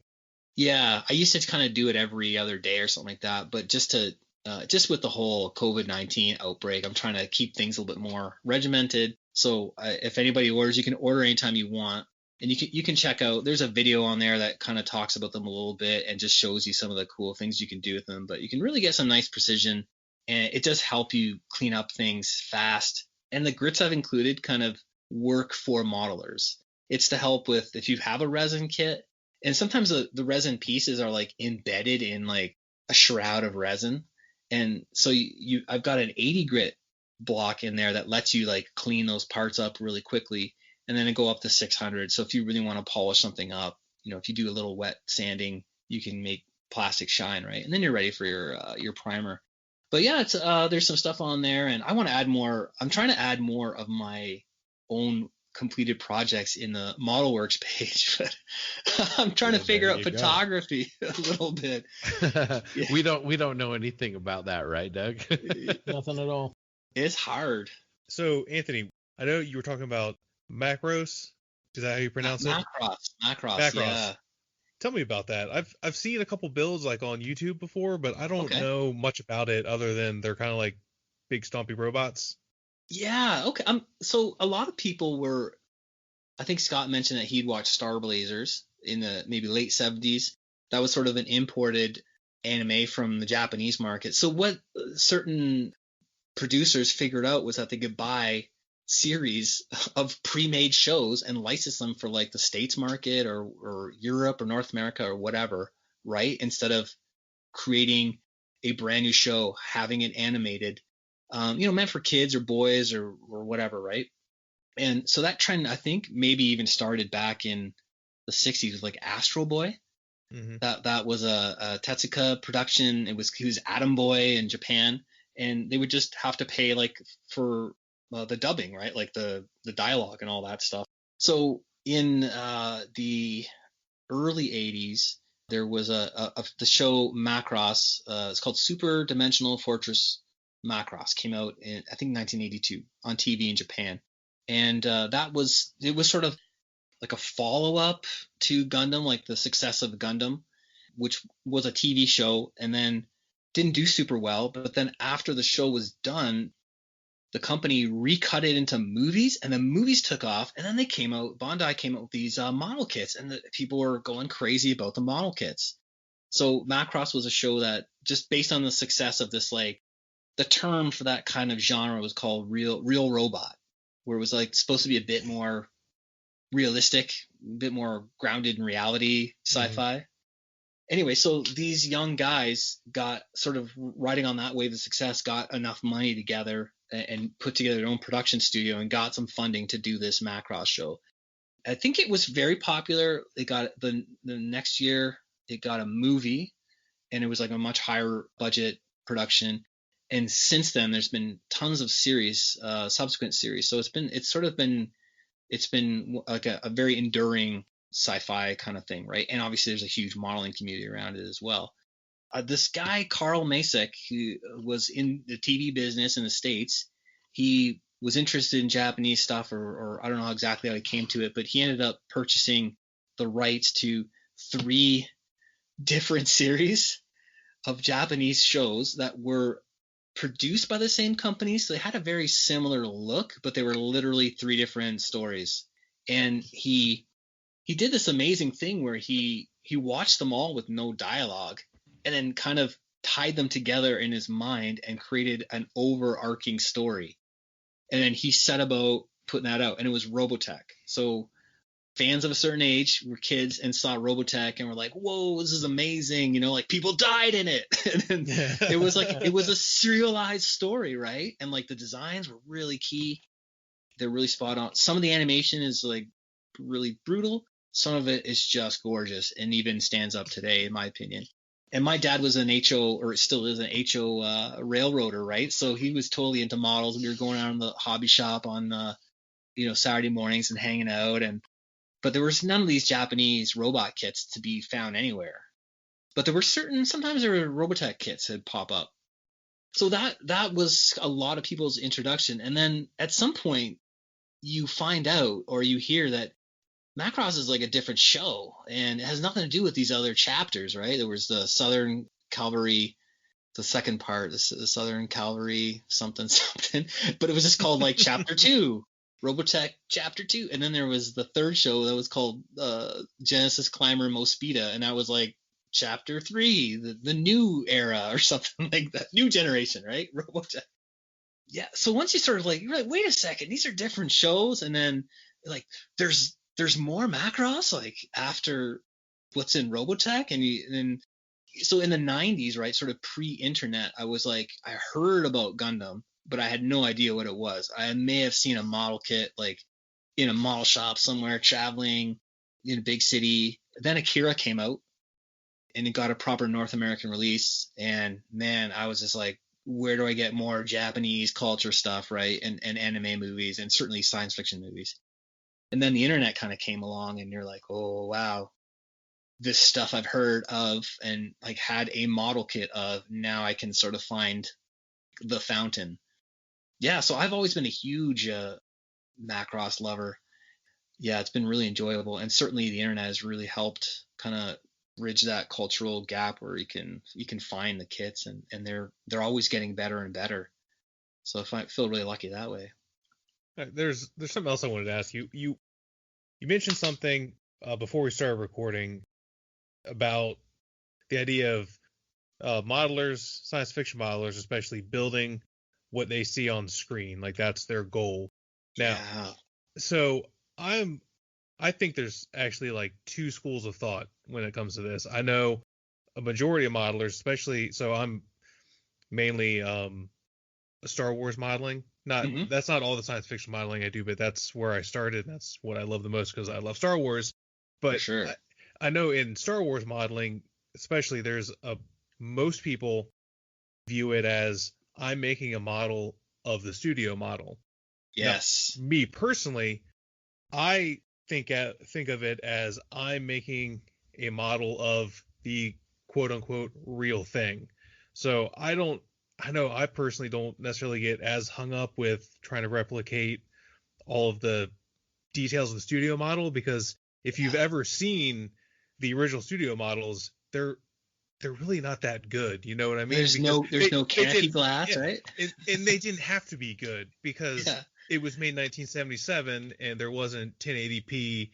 Yeah. I used to kind of do it every other day or something like that. But just with the whole COVID-19 outbreak, I'm trying to keep things a little bit more regimented. So if anybody orders, you can order anytime you want. And you can check out, there's a video on there that kind of talks about them a little bit and just shows you some of the cool things you can do with them. But you can really get some nice precision. And it does help you clean up things fast. And the grits I've included kind of work for modelers. It's to help with if you have a resin kit. And sometimes the resin pieces are like embedded in like a shroud of resin. And so I've got an 80 grit block in there that lets you like clean those parts up really quickly. And then it go up to 600. So if you really want to polish something up, if you do a little wet sanding, you can make plastic shine, right? And then you're ready for your primer. But yeah, it's there's some stuff on there, and I want to add more. I'm trying to add more of my own completed projects in the ModelWorks page, but I'm trying to figure out photography a little bit. Yeah. We don't know anything about that, right, Doug? Nothing at all. It's hard. So Anthony, I know you were talking about Macross. Is that how you pronounce it? Macross. Yeah. Tell me about that. I've seen a couple builds like on YouTube before, but I don't know much about it other than they're kind of like big stompy robots. Yeah. Okay. So a lot of people were I think Scott mentioned that he'd watched Star Blazers in the maybe late 70s. That was sort of an imported anime from the Japanese market. So what certain producers figured out was that they could buy series of pre-made shows and license them for like the States market or Europe or North America or whatever, right? Instead of creating a brand new show, having it animated, meant for kids or boys or whatever, right? And so that trend, I think, maybe even started back in the 60s with like Astro Boy. Mm-hmm. That was a Tetsuka production. He was Atom Boy in Japan, and they would just have to pay like for the dubbing, right? Like the dialogue and all that stuff. So in the early 80s, there was the show Macross. It's called Super Dimensional Fortress Macross. Came out in I think 1982 on TV in Japan, and it was sort of like a follow up to Gundam, like the success of Gundam, which was a TV show and then didn't do super well. But then after the show was done, the company recut it into movies, and the movies took off. And then Bandai came out with these model kits, and people were going crazy about the model kits. So Macross was a show that, just based on the success of this, like the term for that kind of genre was called real robot, where it was like supposed to be a bit more realistic, a bit more grounded in reality, sci-fi. Mm-hmm. Anyway, so these young guys got sort of riding on that wave of success, got enough money together and put together their own production studio and got some funding to do this Macross show. I think it was very popular. It got the next year, it got a movie, and it was like a much higher budget production. And since then, there's been tons of series, subsequent series. So it's been like a very enduring sci-fi kind of thing, right? And obviously there's a huge modeling community around it as well. This guy, Carl Masek, who was in the TV business in the States, he was interested in Japanese stuff, or I don't know exactly how he came to it, but he ended up purchasing the rights to 3 different series of Japanese shows that were produced by the same company. So they had a very similar look, but they were literally 3 different stories. And he did this amazing thing where he watched them all with no dialogue and then kind of tied them together in his mind and created an overarching story. And then he set about putting that out, and it was Robotech. So fans of a certain age were kids and saw Robotech and were like, whoa, this is amazing. Like people died in it. And it was a serialized story, right? And like the designs were really key. They're really spot on. Some of the animation is like really brutal. Some of it is just gorgeous and even stands up today, in my opinion. And my dad was an HO, or still is an HO railroader, right? So he was totally into models. We were going out in the hobby shop on, Saturday mornings and hanging out. But there was none of these Japanese robot kits to be found anywhere. But there were sometimes there were Robotech kits that pop up. So that was a lot of people's introduction. And then at some point you find out, or you hear that Macross is like a different show, and it has nothing to do with these other chapters, right? There was the Southern Cavalry, the second part, the Southern Cavalry something, but it was just called like Chapter 2. Robotech Chapter 2, and then there was the third show that was called Genesis Climber Mospeada, and that was like Chapter 3, the new era or something like that, new generation, right? Robotech. Yeah. So once you sort of you're like, wait a second, these are different shows, and then like there's more Macross like after what's in Robotech, and so in the 90s, right, sort of pre-internet, I was like, I heard about Gundam, but I had no idea what it was. I may have seen a model kit like in a model shop somewhere, traveling in a big city. Then Akira came out and it got a proper North American release. And man, I was just like, where do I get more Japanese culture stuff, right? And anime movies, and certainly science fiction movies. And then the internet kind of came along, and you're like, oh, wow, this stuff I've heard of and like had a model kit of, now I can sort of find the fountain. Yeah, so I've always been a huge Macross lover. Yeah, it's been really enjoyable, and certainly the internet has really helped kind of bridge that cultural gap where you can find the kits, and they're always getting better and better. So I feel really lucky that way. There's something else I wanted to ask you. You mentioned something before we started recording about the idea of modelers, science fiction modelers, especially building what they see on screen. Like that's their goal. Now, so I think there's actually like two schools of thought when it comes to this. I know a majority of modelers, especially, so I'm mainly Star Wars modeling. That's not all the science fiction modeling I do, but that's where I started. And that's what I love the most because I love Star Wars. But sure. I know in Star Wars modeling, especially, most people view it as I'm making a model of the studio model. Yes. Now, me personally, I think of it as I'm making a model of the quote unquote real thing. So I know I personally don't necessarily get as hung up with trying to replicate all of the details of the studio model, because if you've ever seen the original studio models, they're really not that good. You know what I mean? There's no canopy glass, right? And they didn't have to be good because it was made in 1977 and there wasn't 1080p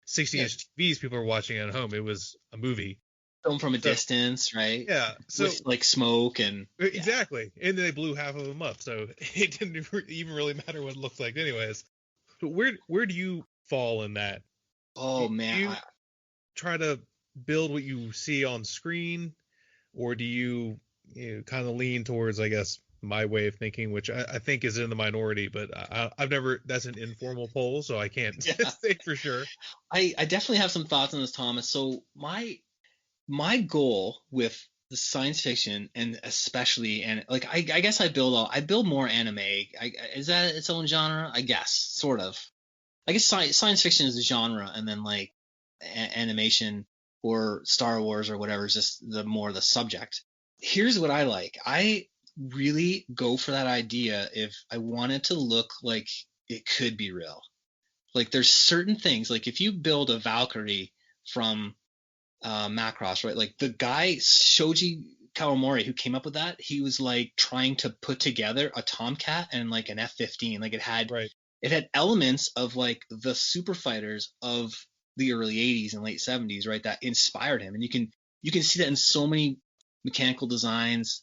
60-inch TVs people were watching at home. It was a movie. Film from a distance, right? Yeah. So with like smoke and exactly. And they blew half of them up. So it didn't even really matter what it looked like anyways. But where do you fall in that? Oh man. Do you try to build what you see on screen, or do you kind of lean towards, I guess, my way of thinking, which I think is in the minority, but I've never, that's an informal poll, so I can't say for sure. I definitely have some thoughts on this, Thomas. So my goal with the science fiction, and especially, and like I guess I build more anime. Is that its own genre? I guess, sort of. I guess science fiction is a genre, and then like animation or Star Wars or whatever is just the subject. Here's what I like. I really go for that idea if I want it to look like it could be real. Like there's certain things, like if you build a Valkyrie from Macross, right? Like the guy Shoji Kawamori who came up with that, he was like trying to put together a Tomcat and like an F-15. Like it had elements of like the super fighters of the early 80s and late 70s, right? That inspired him. And you can see that in so many mechanical designs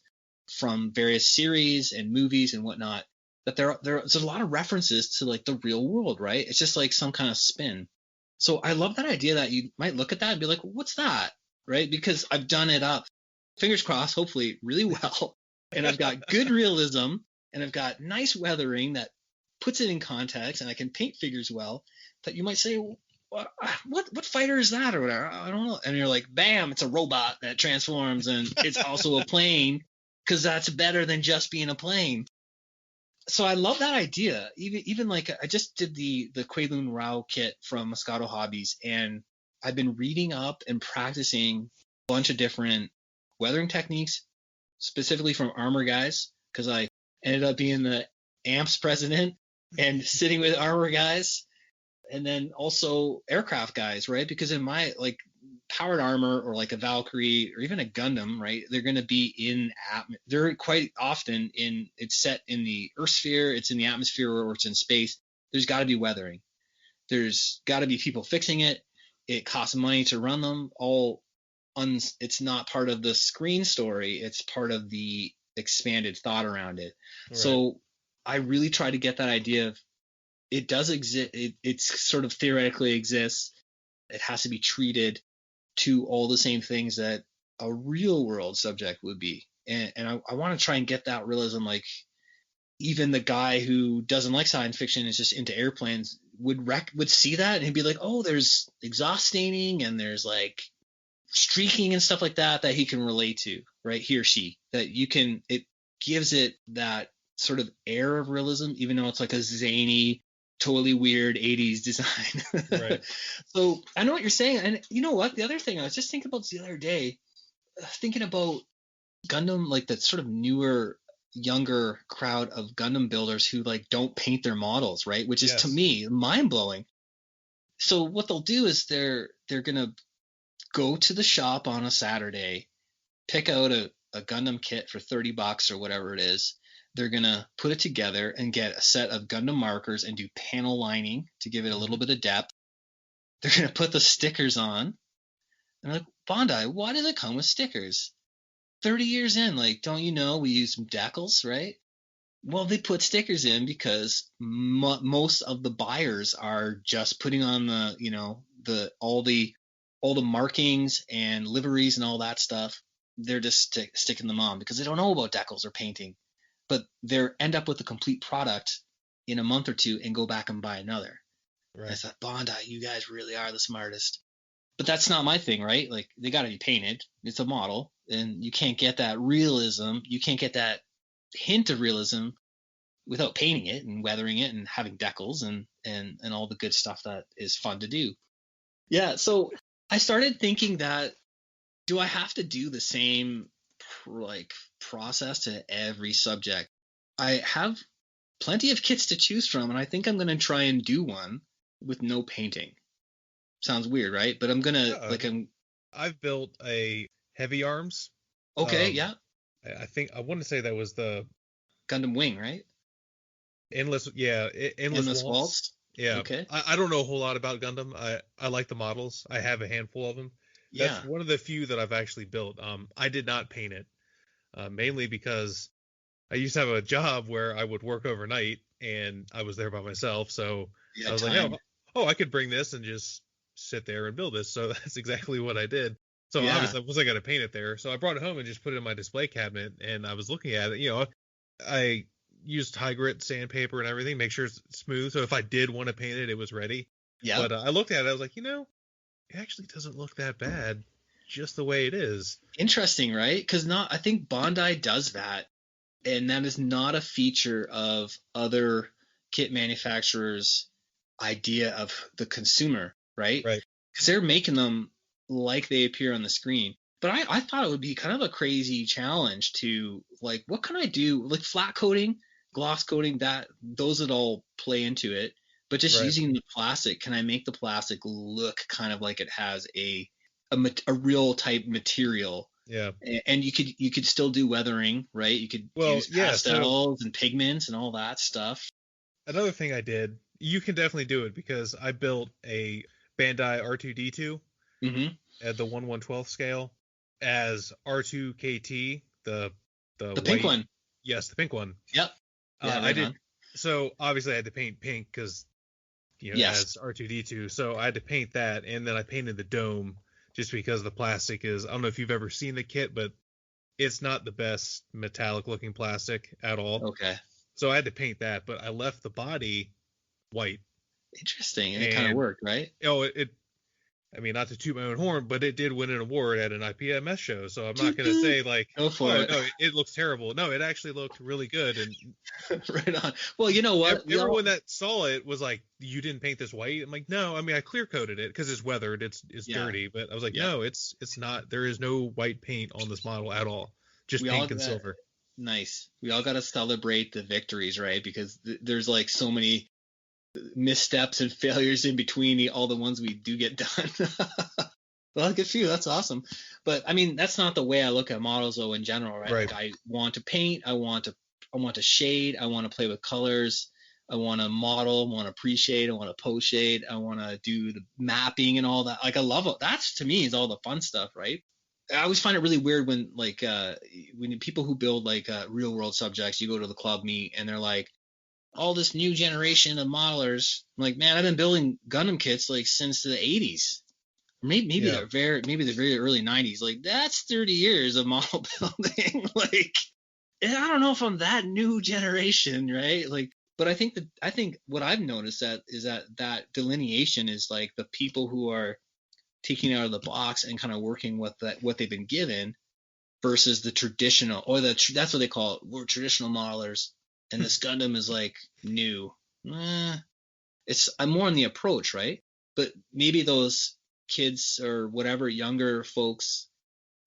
from various series and movies and whatnot, that there's a lot of references to like the real world, right? It's just like some kind of spin. So I love that idea that you might look at that and be like, what's that? Right? Because I've done it up, fingers crossed, hopefully really well. And I've got good realism and I've got nice weathering that puts it in context, and I can paint figures well, that you might say, what fighter is that or whatever? I don't know. And you're like, bam, it's a robot that transforms, and it's also a plane, because that's better than just being a plane. So I love that idea. Even like I just did the Kowloon Rao kit from Moscato Hobbies, and I've been reading up and practicing a bunch of different weathering techniques, specifically from Armor Guys, because I ended up being the AMPS president and sitting with Armor Guys, and then also aircraft guys, right? Because in my like powered armor or like a Valkyrie or even a Gundam, right? They're going to be they're quite often it's set in the Earth sphere, it's in the atmosphere, or it's in space. There's got to be weathering. There's got to be people fixing it. It costs money to run them. It's not part of the screen story. It's part of the expanded thought around it. Right. So I really try to get that idea of it does exist. It's sort of theoretically exists. It has to be treated to all the same things that a real world subject would be. And I want to try and get that realism. Like even the guy who doesn't like science fiction, is just into airplanes, would see that and he'd be like, oh, there's exhaust staining and there's like streaking and stuff like that he can relate to, right? He or she, it gives it that sort of air of realism, even though it's like a zany, totally weird 80s design. Right. So I know what you're saying. And you know what? The other thing I was just thinking about the other day, thinking about Gundam, like that sort of newer, younger crowd of Gundam builders who like don't paint their models, right? Which is to me mind blowing. So what they'll do is they're gonna go to the shop on a Saturday, pick out a Gundam kit for $30 or whatever it is. They're going to put it together and get a set of Gundam markers and do panel lining to give it a little bit of depth. they're going to put the stickers on. And I'm like, Bondi, why does it come with stickers? 30 years in, like, don't you know we use some decals, right? Well, they put stickers in because most of the buyers are just putting on the, you know, all the markings and liveries and all that stuff. They're just sticking them on because they don't know about decals or painting, but they end up with a complete product in a month or two and go back and buy another. Right. I thought, Bondi, you guys really are the smartest. But that's not my thing, right? Like, they got to be painted. It's a model, and you can't get that realism. You can't get that hint of realism without painting it and weathering it and having decals and all the good stuff that is fun to do. Yeah, so I started thinking that, do I have to do the same process to every subject? I have plenty of kits to choose from, and I think I'm going to try and do one with no painting. Sounds weird, right? But I'm going to I've built a heavy arms. Okay, yeah. I want to say that was the Gundam Wing, right? Endless Waltz. Yeah. Okay. I don't know a whole lot about Gundam. I like the models. I have a handful of them. That's one of the few that I've actually built. I did not paint it, mainly because I used to have a job where I would work overnight and I was there by myself. So I was like, I could bring this and just sit there and build this. So that's exactly what I did. So obviously I wasn't going to paint it there. So I brought it home and just put it in my display cabinet, and I was looking at it. You know, I used high grit sandpaper and everything, make sure it's smooth. So if I did want to paint it, it was ready. Yeah. But I looked at it, I was like, it actually doesn't look that bad, just the way it is. Interesting, right? Because I think Bondi does that, and that is not a feature of other kit manufacturers' idea of the consumer, right? Right. Because they're making them like they appear on the screen. But I thought it would be kind of a crazy challenge to, like, what can I do? Like flat coating, gloss coating, those would all play into it. But just using the plastic, can I make the plastic look kind of like it has a real type material? Yeah. And you could still do weathering, right? You could use pastels and pigments and all that stuff. Another thing I did, you can definitely do it, because I built a Bandai R2D2 at the 1/112 scale as R2KT, the white, pink one. Yes, the pink one. Yep. I did. So obviously I had to paint pink because, as R2D2. So I had to paint that, and then I painted the dome just because the plastic is, I don't know if you've ever seen the kit, but it's not the best metallic looking plastic at all. Okay. So I had to paint that, but I left the body white. Interesting. And it kind of worked, right? I mean, not to toot my own horn, but it did win an award at an IPMS show. So I'm not going to say like, go for it. No, it looks terrible. No, it actually looked really good. And right on. Well, you know what? Everyone that saw it was like, you didn't paint this white? I'm like, no, I mean, I clear coated it because it's weathered. It's dirty. But I was like, no, it's not. There is no white paint on this model at all. Just pink and silver. Nice. We all got to celebrate the victories, right? Because there's like so many missteps and failures in between all the ones we do get done. Well, good for you. That's awesome. But I mean, that's not the way I look at models though in general, right? Like, I want to paint, I want to shade, I want to play with colors, I want to model, I want to pre-shade, I want to post-shade, I want to do the mapping and all that. Like, I love it. That's, to me, is all the fun stuff, right? I always find it really weird when when people who build real world subjects, you go to the club meet and they're like, all this new generation of modelers. I'm like, man, I've been building Gundam kits like since the 80s. Maybe the very early 90s. Like, that's 30 years of model building. Like, and I don't know if I'm that new generation, right? Like, but I think what I've noticed is that delineation is like the people who are taking it out of the box and kind of working with what they've been given versus the traditional, or that's what they call it. We're traditional modelers. And this Gundam is like new. I'm more on the approach, right? But maybe those kids or whatever younger folks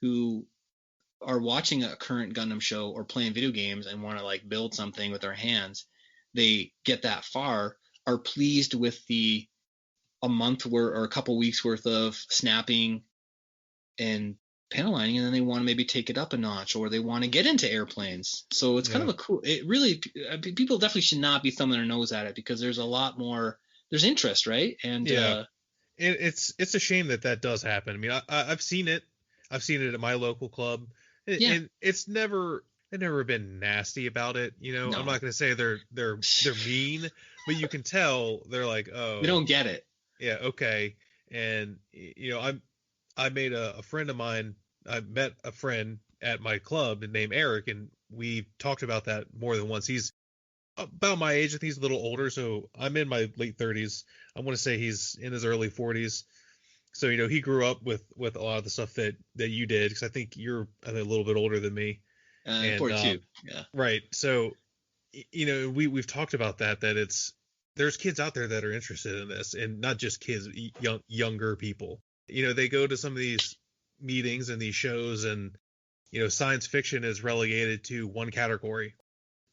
who are watching a current Gundam show or playing video games and want to like build something with their hands, they get that far, are pleased with a month or a couple weeks worth of snapping and panel lining, and then they want to maybe take it up a notch, or they want to get into airplanes. So it's kind of people definitely should not be thumbing their nose at it, because there's a lot more, there's interest, right? And it's a shame that does happen. I mean, I've seen it. I've seen it at my local club, and it's never been nasty about it. You know, No. I'm not going to say they're mean, but you can tell they're like, oh, We don't get it. yeah, okay. And you know, I made a friend of mine. I met a friend at my club named Eric, and we talked about that more than once. He's about my age. I think he's a little older, so I'm in my late 30s. I want to say he's in his early 40s. So you know, he grew up with a lot of the stuff that you did, because I think you're a little bit older than me. And 42. Yeah. Right. So you know, we've talked about that there's kids out there that are interested in this, and not just kids, younger people. You know, they go to some of these meetings and these shows, and you know, science fiction is relegated to one category,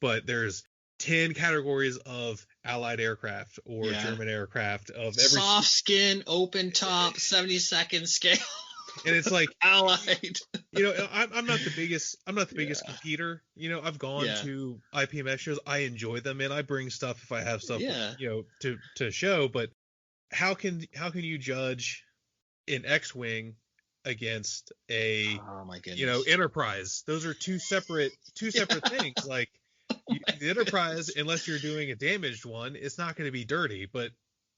but there's 10 categories of Allied aircraft or German aircraft of every soft skin, open top, 70-second scale. And it's like Allied. You know, I'm not the biggest competitor. You know, I've gone to IPMS shows. I enjoy them, and I bring stuff if I have stuff, you know, to show. But how can you judge an X-wing against a you know, Enterprise? Those are two separate things. Like the Enterprise, unless you're doing a damaged one, it's not going to be dirty. But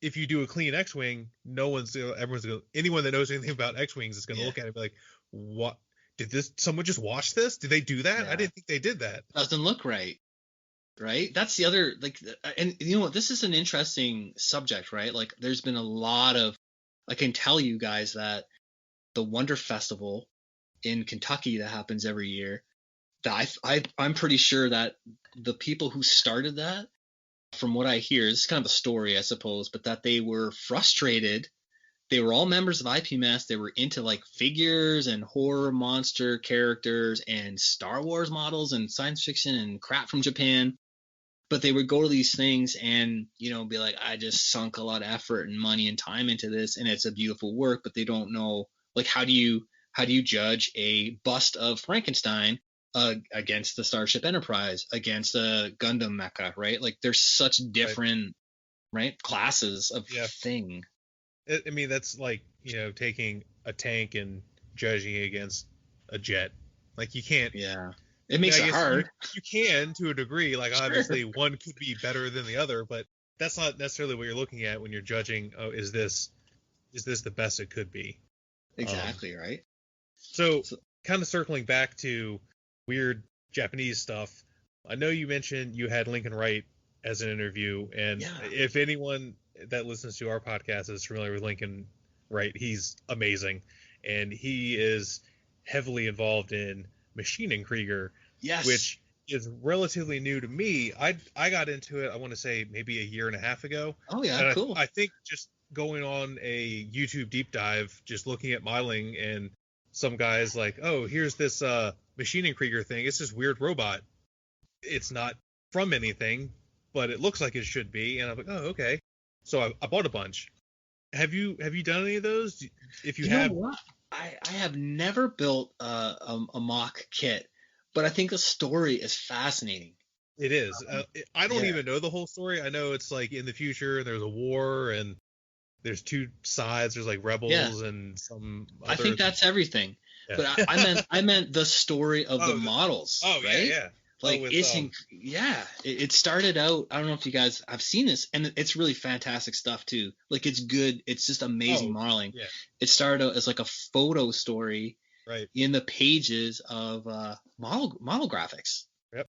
if you do a clean X-wing, anyone that knows anything about X-wings is going to look at it and be like, what? Did someone just watch this? Did they do that? I didn't think they did that. Doesn't look right. Right? That's the other, like, and you know what? This is an interesting subject, right? Like, there's been a lot of, I can tell you guys that the Wonder Festival in Kentucky that happens every year, that I'm pretty sure that the people who started that, from what I hear, it's kind of a story, I suppose, but that they were frustrated. They were all members of IPMS. They were into like figures and horror monster characters and Star Wars models and science fiction and crap from Japan. But they would go to these things and, you know, be like, I just sunk a lot of effort and money and time into this, and it's a beautiful work, but they don't know, like, how do you judge a bust of Frankenstein against the Starship Enterprise, against a Gundam mecha, right? Like, there's such different right classes of thing. I mean, that's like, you know, taking a tank and judging it against a jet. Like, you can't. Yeah, it makes it hard. You can, to a degree. Like, obviously, one could be better than the other, but that's not necessarily what you're looking at when you're judging. Oh, is this the best it could be? Exactly, right. So, kind of circling back to weird Japanese stuff. I know you mentioned you had Lincoln Wright as an interview, and if anyone that listens to our podcast is familiar with Lincoln Wright, he's amazing, and he is heavily involved in machining Krieger, which is relatively new to me. I got into it, I want to say maybe a year and a half ago. Oh yeah, and cool. I think just going on a YouTube deep dive, just looking at modeling, and some guys like, oh, here's this machining Krieger thing. It's this weird robot. It's not from anything, but it looks like it should be. And I'm like, oh, okay. So I bought a bunch. Have you done any of those? If you have, know what? I have never built a mock kit, but I think the story is fascinating. It is. I don't even know the whole story. I know it's like in the future there's a war and there's two sides. There's like rebels and some. I think that's everything. Yeah. But I meant the story of the models. Oh, right? Yeah. Like it started out. I don't know if you guys have seen this, and it's really fantastic stuff too. Like, it's good. It's just amazing modeling. Yeah. It started out as like a photo story, right, in the pages of model graphics. Yep.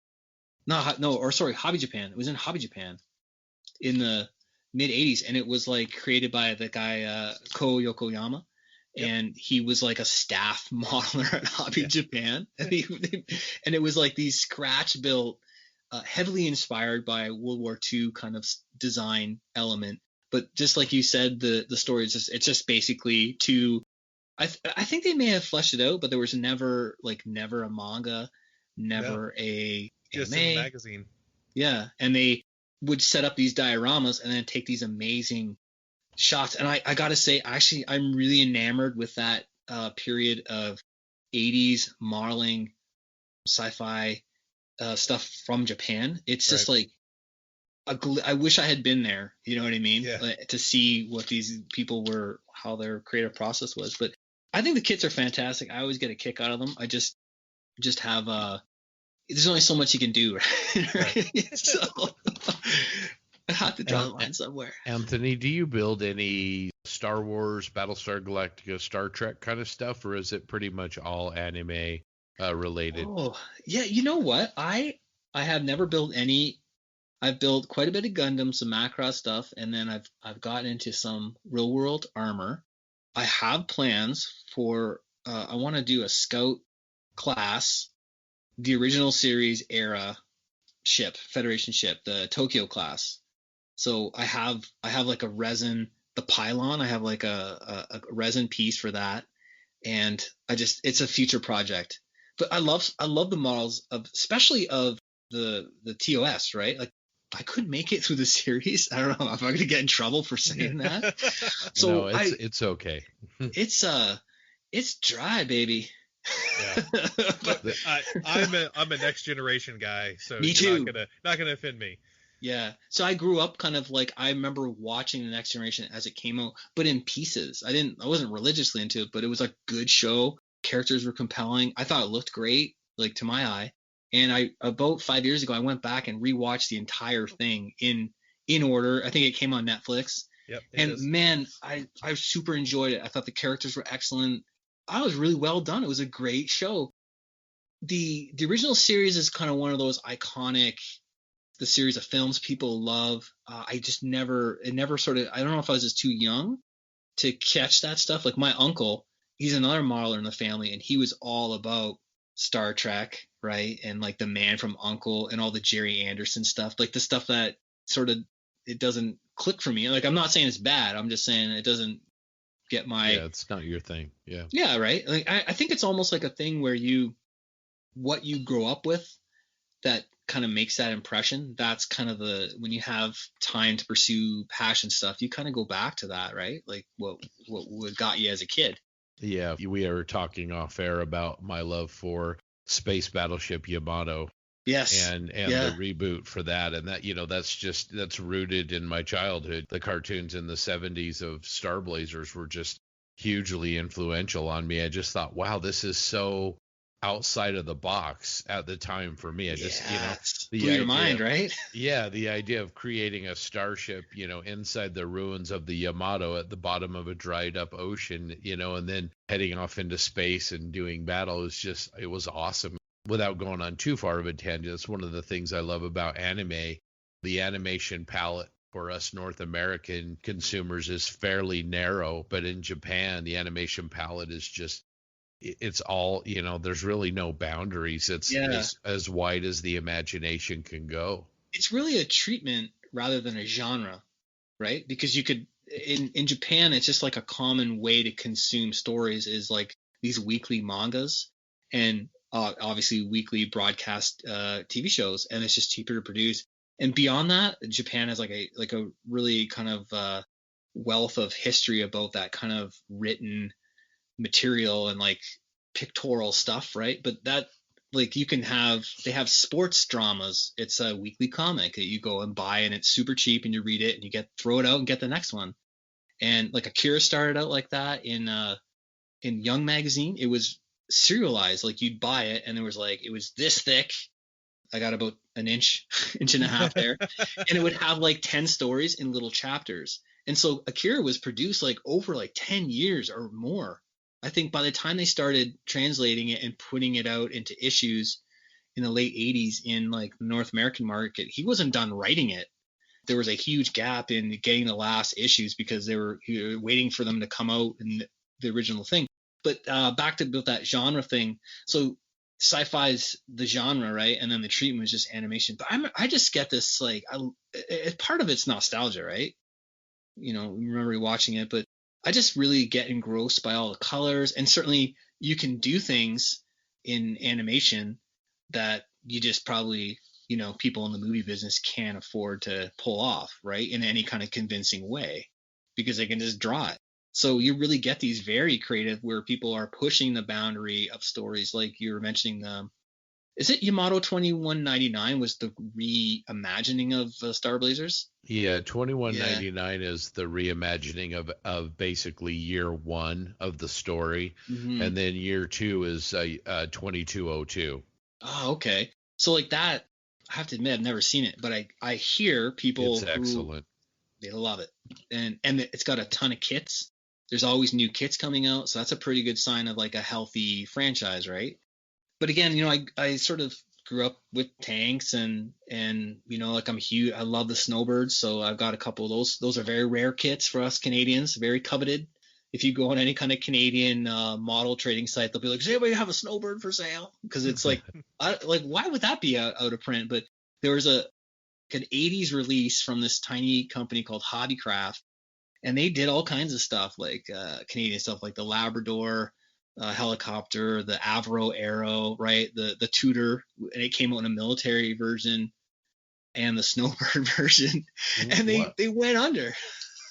Hobby Japan. It was in Hobby Japan in the mid '80s, and it was like created by the guy Ko Yokoyama. Yep. And he was like a staff modeler at Hobby Japan, and it was like these scratch built, heavily inspired by World War II kind of design element. But just like you said, the story is just basically to. I think they may have fleshed it out, but there was never a manga, never a just anime. a magazine. Yeah, and they would set up these dioramas and then take these amazing shots. And I gotta say, actually, I'm really enamored with that period of 80s modeling sci-fi stuff from Japan. It's just like I wish I had been there, you know what I mean? To see what these people were, how their creative process was. But I think the kits are fantastic. I always get a kick out of them. I just have there's only so much you can do, right? So I have to draw the line somewhere. Anthony, do you build any Star Wars, Battlestar Galactica, Star Trek kind of stuff, or is it pretty much all anime related? Oh, yeah. You know what? I have never built any. I've built quite a bit of Gundam, some Macross stuff, and then I've gotten into some real world armor. I have plans for I want to do a Scout class, the original series era ship, Federation ship, the Tokyo class. So I have like a resin, the pylon. I have like a resin piece for that, and it's a future project. But I love the models of, especially of the TOS, right? Like I couldn't make it through the series. I don't know if I'm gonna get in trouble for saying that. So no, it's okay. It's dry, baby. Yeah. But I'm a next generation guy, so me too. Not gonna offend me. Yeah. So I grew up kind of like, I remember watching The Next Generation as it came out, but in pieces. I wasn't religiously into it, but it was a good show. Characters were compelling. I thought it looked great, like to my eye. And about 5 years ago, I went back and rewatched the entire thing in order. I think it came on Netflix. Yep. And man, I super enjoyed it. I thought the characters were excellent. I was really well done. It was a great show. The original series is kind of one of those iconic, the series of films people love. It never sort of, I don't know if I was just too young to catch that stuff. Like my uncle, he's another modeler in the family, and he was all about Star Trek, right? And like the Man from U.N.C.L.E. and all the Jerry Anderson stuff, like the stuff that sort of, it doesn't click for me. Like I'm not saying it's bad. I'm just saying it doesn't get my. Yeah, it's not your thing. Yeah. Yeah, right. Like I think it's almost like a thing where what you grow up with, that kind of makes that impression. That's kind of when you have time to pursue passion stuff, you kind of go back to that, right? Like what got you as a kid. Yeah, we are talking off air about my love for Space Battleship Yamato. Yes. And the reboot for that. And that, that's rooted in my childhood. The cartoons in the 70s of Star Blazers were just hugely influential on me. I just thought, wow, this is so outside of the box at the time for me. I just, blew your mind, right? Yeah, the idea of creating a starship, inside the ruins of the Yamato at the bottom of a dried up ocean, and then heading off into space and doing battle it was awesome. Without going on too far of a tangent, it's one of the things I love about anime. The animation palette for us North American consumers is fairly narrow, but in Japan, the animation palette is just, it's all, there's really no boundaries. It's as wide as the imagination can go. It's really a treatment rather than a genre, right? Because you could, in Japan, it's just like a common way to consume stories is like these weekly mangas and obviously weekly broadcast TV shows, and it's just cheaper to produce. And beyond that, Japan has like a really kind of wealth of history about that kind of written material and like pictorial stuff, right? But that, like, they have sports dramas. It's a weekly comic that you go and buy, and it's super cheap, and you read it and you throw it out and get the next one. And like Akira started out like that in Young Magazine. It was serialized, like you'd buy it and it was this thick. I got about an inch and a half there, and it would have like 10 stories in little chapters. And so Akira was produced like over like 10 years or more. I think by the time they started translating it and putting it out into issues in the late 80s in like the North American market, he wasn't done writing it. There was a huge gap in getting the last issues because they were waiting for them to come out in the original thing. But back to that genre thing. So sci-fi is the genre, right? And then the treatment is just animation. But I just get this, like, part of it's nostalgia, right? Remember watching it, but I just really get engrossed by all the colors. And certainly you can do things in animation that you just probably, people in the movie business can't afford to pull off, right? In any kind of convincing way, because they can just draw it. So you really get these very creative where people are pushing the boundary of stories, like you were mentioning Is it Yamato 2199 was the reimagining of Star Blazers? Yeah, 2199 is the reimagining of basically year one of the story, Mm-hmm. and then year two is 2202. Oh, okay. So like that, I have to admit I've never seen it, but I hear people It's who excellent. they love it, and it's got a ton of kits. There's always new kits coming out, so that's a pretty good sign of like a healthy franchise, right? But again, I sort of grew up with tanks and like I'm huge. I love the snowbirds, so I've got a couple of those. Those are very rare kits for us Canadians, very coveted. If you go on any kind of Canadian model trading site, they'll be like, "Does anybody have a snowbird for sale?" Because it's like, why would that be out of print? But there was an '80s release from this tiny company called Hobbycraft, and they did all kinds of stuff like Canadian stuff, like the Labrador helicopter, the Avro Arrow, right? The Tudor, and it came out in a military version and the Snowbird version, and they went under.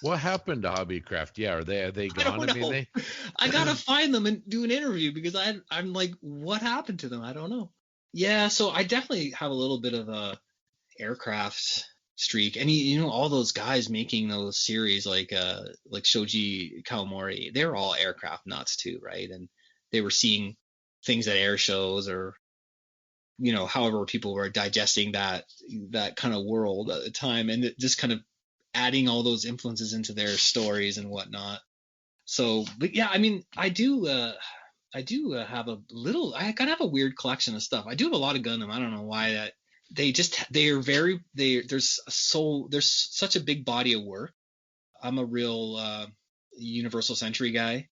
What happened to Hobbycraft? Yeah, are they gone? I don't know. I gotta find them and do an interview because I'm like, what happened to them? I don't know. Yeah, so I definitely have a little bit of a aircraft streak, and all those guys making those series like Shoji Kawamori, they're all aircraft nuts too, right? And they were seeing things at air shows or however people were digesting that kind of world at the time, and just kind of adding all those influences into their stories and whatnot. So, but yeah, I mean, I do have a little. I kind of have a weird collection of stuff. I do have a lot of Gundam. I don't know why that. There's such a big body of work. I'm a real Universal Century guy.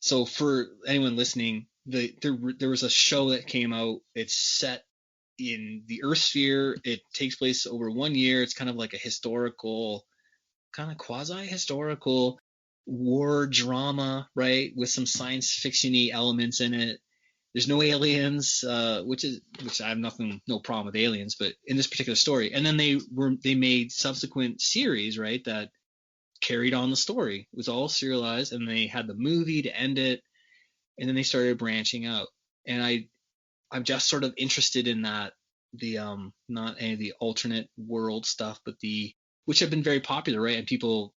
So for anyone listening, there was a show that came out. It's set in the Earth sphere. It takes place over 1 year. It's kind of like a historical, kind of quasi-historical war drama, right? With some science fiction-y elements in it. There's no aliens, which I have no problem with aliens, but in this particular story. And then they made subsequent series, right, that carried on the story. It was all serialized, and they had the movie to end it, and then they started branching out. And I'm just sort of interested in that, not any of the alternate world stuff, but which have been very popular, right? And people,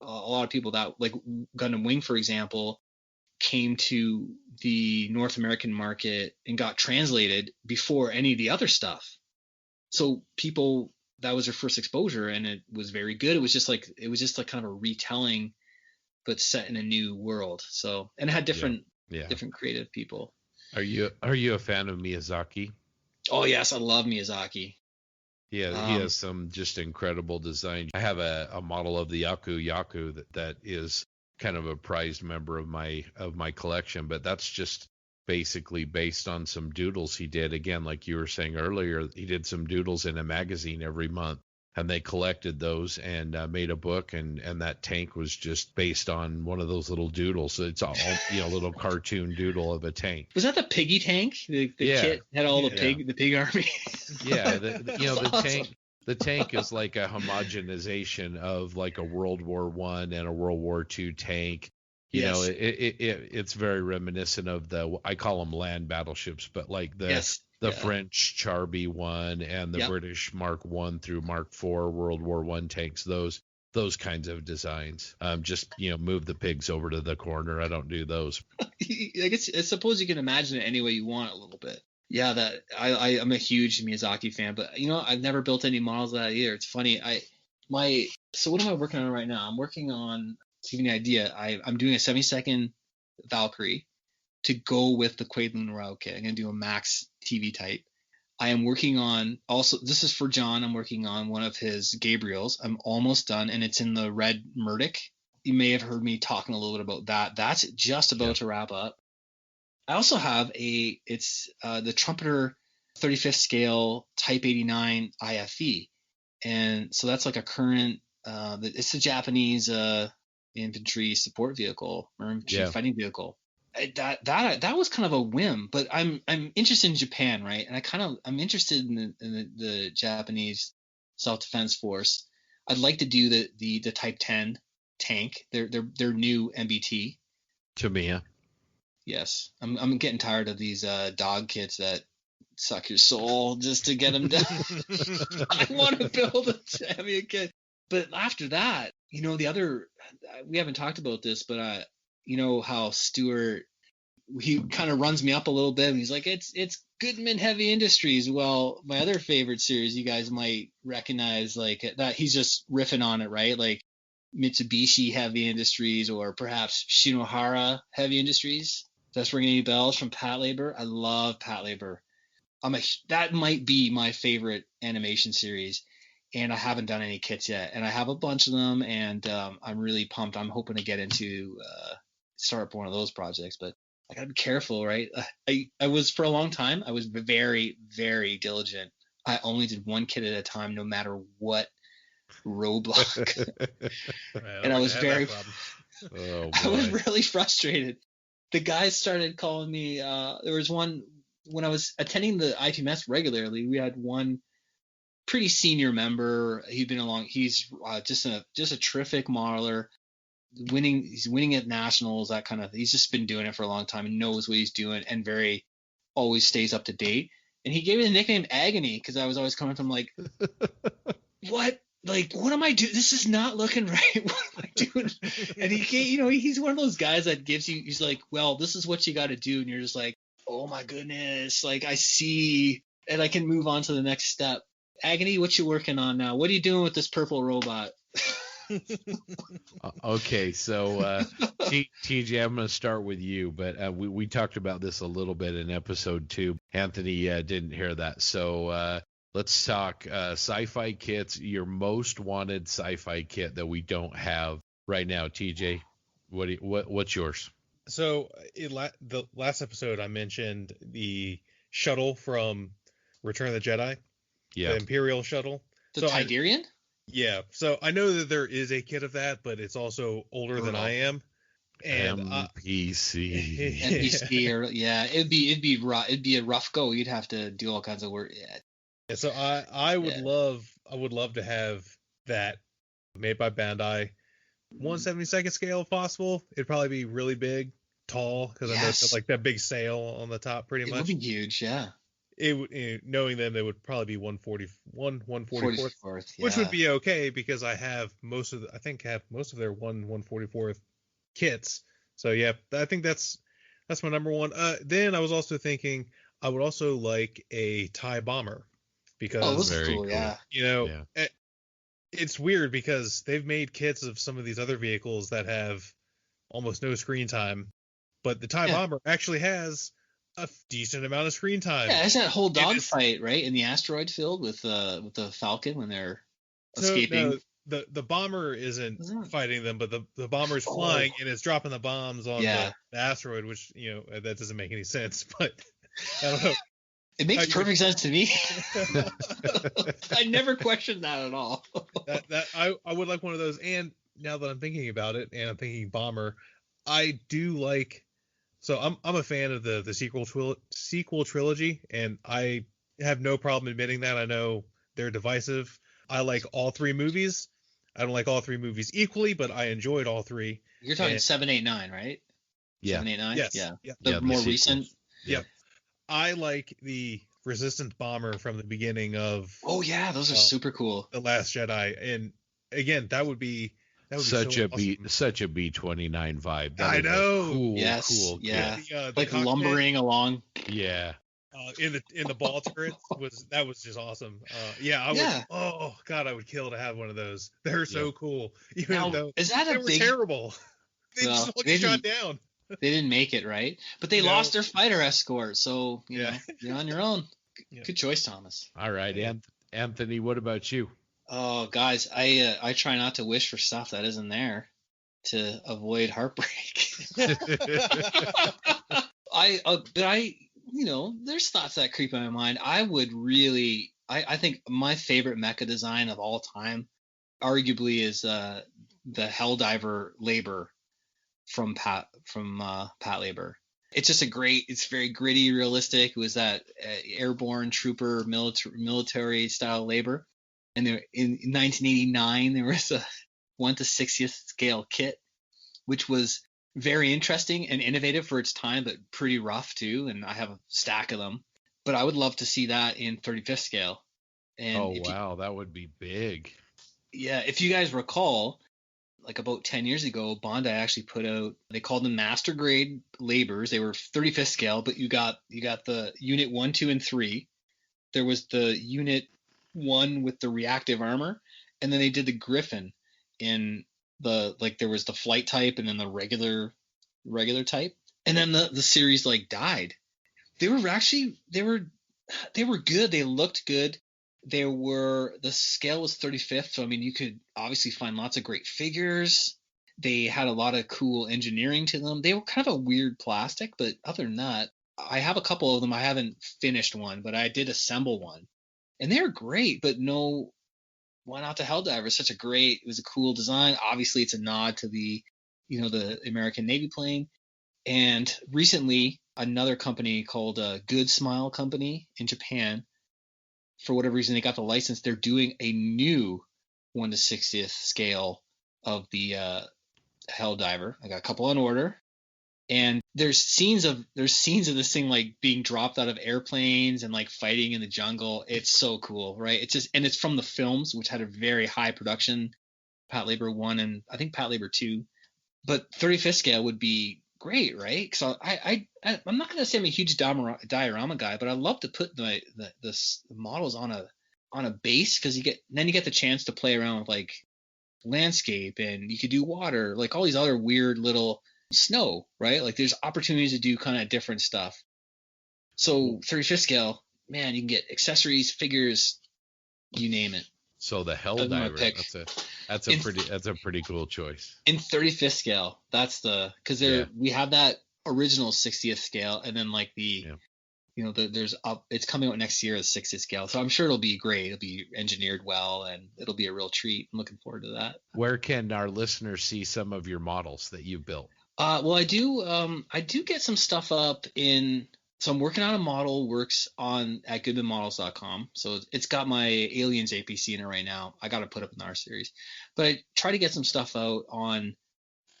a lot of people that like Gundam Wing, for example, came to the North American market and got translated before any of the other stuff. So people, that was their first exposure, and it was very good. It was just like kind of a retelling, but set in a new world. So, and it had different creative people. Are you a fan of Miyazaki? Oh yes, I love Miyazaki. Yeah, he has some just incredible design. I have a model of the Yaku that is kind of a prized member of my collection, but that's just basically based on some doodles he did. Again, like you were saying earlier, he did some doodles in a magazine every month, and they collected those and made a book, and that tank was just based on one of those little doodles. So it's all little cartoon doodle of a tank. Was that the piggy tank? The kit had all the pig army. Yeah, awesome. The tank is like a homogenization of like a World War I and a World War II tank. It's very reminiscent of I call them land battleships, but like the French Char B1 and the British Mark I through Mark IV World War I tanks. Those kinds of designs. Just move the pigs over to the corner. I don't do those. I suppose you can imagine it any way you want a little bit. Yeah, that I'm a huge Miyazaki fan, but I've never built any models of that either. It's funny. So what am I working on right now? I'm working on, to give you an idea, I'm doing a 72nd Valkyrie to go with the Quaidlin Rao kit. I'm gonna do a max TV type. I am working on, also, this is for John, I'm working on one of his Gabriels. I'm almost done, and it's in the red Murdoch. You may have heard me talking a little bit about that. That's just about to wrap up. I also have it's the Trumpeter 35th scale Type 89 IFE. And so that's like a current, it's a Japanese infantry support vehicle or infantry fighting vehicle. That was kind of a whim, but I'm interested in Japan, right? And I'm interested in the Japanese self-defense force. I'd like to do the Type 10 tank, their new MBT. Tamiya. Yes, I'm getting tired of these dog kits that suck your soul just to get him done. I want to build a Tamiya kit. But after that, the other, we haven't talked about this, but how Stuart, he kind of runs me up a little bit, and he's like, it's Goodman Heavy Industries. Well, my other favorite series you guys might recognize, like that, he's just riffing on it, right? Like Mitsubishi Heavy Industries, or perhaps Shinohara Heavy Industries. That's ringing any bells from Patlabor. I love Patlabor. That might be my favorite animation series, and I haven't done any kits yet, and I have a bunch of them, and I'm really pumped. I'm hoping to get into start up one of those projects, but I gotta be careful, right? I was, for a long time, I was very, very diligent. I only did one kit at a time, no matter what roadblock. And I was very, I was really frustrated. The guys started calling me. There was one when I was attending the IPMS regularly. We had one pretty senior member. He'd been along. He's just a terrific modeler. He's winning at nationals. That kind of. He's just been doing it for a long time and knows what he's doing, and always stays up to date. And he gave me the nickname Agony because I was always coming from like, what? Like, what am I doing? This is not looking right. What am I doing? And he's one of those guys that gives you, he's like, well, this is what you got to do. And you're just like, oh my goodness. Like, I see, and I can move on to the next step. Agony, what you working on now? What are you doing with this purple robot? Okay, so TJ, I'm going to start with you, but we talked about this a little bit in episode 2. Anthony didn't hear that, so let's talk SciFi kits. Your most wanted SciFi kit that we don't have right now, TJ. What's yours? So the last episode, I mentioned the shuttle from Return of the Jedi, the Imperial shuttle, the Tiderian. Yeah, so I know that there is a kit of that, but it's also older than I am. And NPC, or it'd be rough. It'd be a rough go. You'd have to do all kinds of work. Yeah, so I would love to have that made by Bandai, 1/72 scale if possible. It'd probably be really big, tall, because I know it's got like that big sail on the top, pretty much. It would be huge, yeah. It would, knowing them, it would probably be 1/44th, yeah. which would be okay because I have most of their 1/44th kits. So yeah, I think that's my number one. Then I was also thinking I would also like a TIE bomber because those are cool, yeah. It's weird because they've made kits of some of these other vehicles that have almost no screen time, but the TIE bomber actually has a decent amount of screen time. Yeah, it's that whole dogfight, right, in the asteroid field with the Falcon when they're escaping. No, the bomber isn't fighting them, but the bomber's flying and it's dropping the bombs on the asteroid, which that doesn't make any sense. But I don't know. It makes perfect sense to me. I never questioned that at all. I would like one of those. And now that I'm thinking about it, and I'm thinking bomber, I do like. So I'm a fan of the sequel trilogy, and I have no problem admitting that. I know they're divisive. I like all 3 movies. I don't like all 3 movies equally, but I enjoyed all 3. You're talking 7, 8, 9, right? Yeah. 7, 8, 9? Yes. Yeah. The more recent. Yep. I like the Resistance bomber from the beginning of. Oh yeah, those are super cool. The Last Jedi, and again, that would be such so a awesome. Such a B-29 vibe. I know. Cool, yes. Cool. Yeah. The like cockpit, lumbering along. Yeah. In the ball turrets was just awesome. I would. Oh God, I would kill to have one of those. They're so cool. Even though is that they were terrible. They just shot down. They didn't make it, right? But they lost their fighter escort, so you know you're on your own. Good choice, Thomas. All right, Anthony, what about you? Oh, guys, I try not to wish for stuff that isn't there to avoid heartbreak. There's thoughts that creep in my mind. I think my favorite mecha design of all time, arguably, is the Helldiver Labor from Patlabor. It's just it's very gritty, realistic. It was that airborne trooper military style labor. And there in 1989 there was a 1/60th scale kit, which was very interesting and innovative for its time, but pretty rough too. And I have a stack of them. but I would love to see that in 35th scale. And Oh, wow. That would be big. yeah, if you guys recall, like about 10 years ago, Bondi actually put out, they called them master grade labors. They were 35th scale, but you got the unit 1, 2, and 3. There was the unit 1 with the reactive armor, and then they did the Griffin in the, like, there was the flight type and then the regular type. And then the series like died. They were good. They looked good. The scale was 35th, so I mean you could obviously find lots of great figures. They had a lot of cool engineering to them. They were kind of a weird plastic, but other than that, I have a couple of them. I haven't finished one, but I did assemble one. And they're great, but no, why not the Helldiver? It was a cool design. Obviously it's a nod to the American Navy plane. And recently another company called Good Smile Company in Japan, for whatever reason they got the license, they're doing a new 1/60th scale of the Helldiver. I got a couple on order, and there's scenes of this thing like being dropped out of airplanes and like fighting in the jungle. It's so cool, right? It's from the films, which had a very high production, Patlabor 1 and I think Patlabor 2. But 35th scale would be great, right? So I'm not going to say I'm a huge diorama guy, but I love to put the models on a base, because you get the chance to play around with like landscape, and you could do water, like all these other weird little snow, right? Like there's opportunities to do kind of different stuff. So 35th scale, man, you can get accessories, figures, you name it. So the Helldiver, that's a pretty cool choice. In 35th scale, we have that original 60th scale, and then like it's coming out next year, the 60th scale. So I'm sure it'll be great. It'll be engineered well, and it'll be a real treat. I'm looking forward to that. Where can our listeners see some of your models that you built? Well, I do get some stuff up in. So I'm working on a model works at goodmanmodels.com. So it's got my Aliens APC in it right now. I got to put up in our series, but I try to get some stuff out on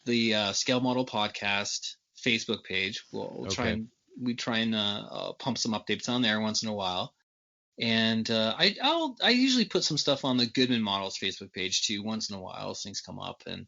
the Scale Model Podcast Facebook page. We try and pump some updates on there once in a while. And I usually put some stuff on the Goodman Models Facebook page too once in a while as things come up. And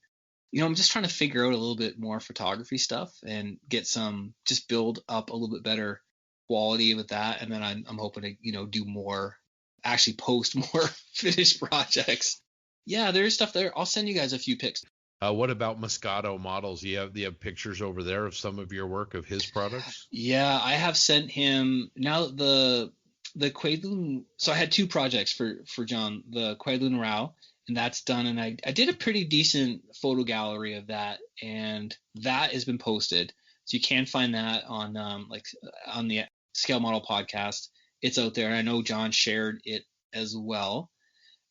I'm just trying to figure out a little bit more photography stuff and just build up a little bit better quality with that. And then I'm hoping to, do more, actually post more finished projects. Yeah, there's stuff there. I'll send you guys a few pics. What about Moscato Models? Do you have pictures over there of some of your work of his products? Yeah, I have sent him now the Kowloon. So I had two projects for John, the Kowloon Rao, and that's done. And I did a pretty decent photo gallery of that, and that has been posted. So you can find that on on the Scale Model Podcast. It's out there. And I know John shared it as well.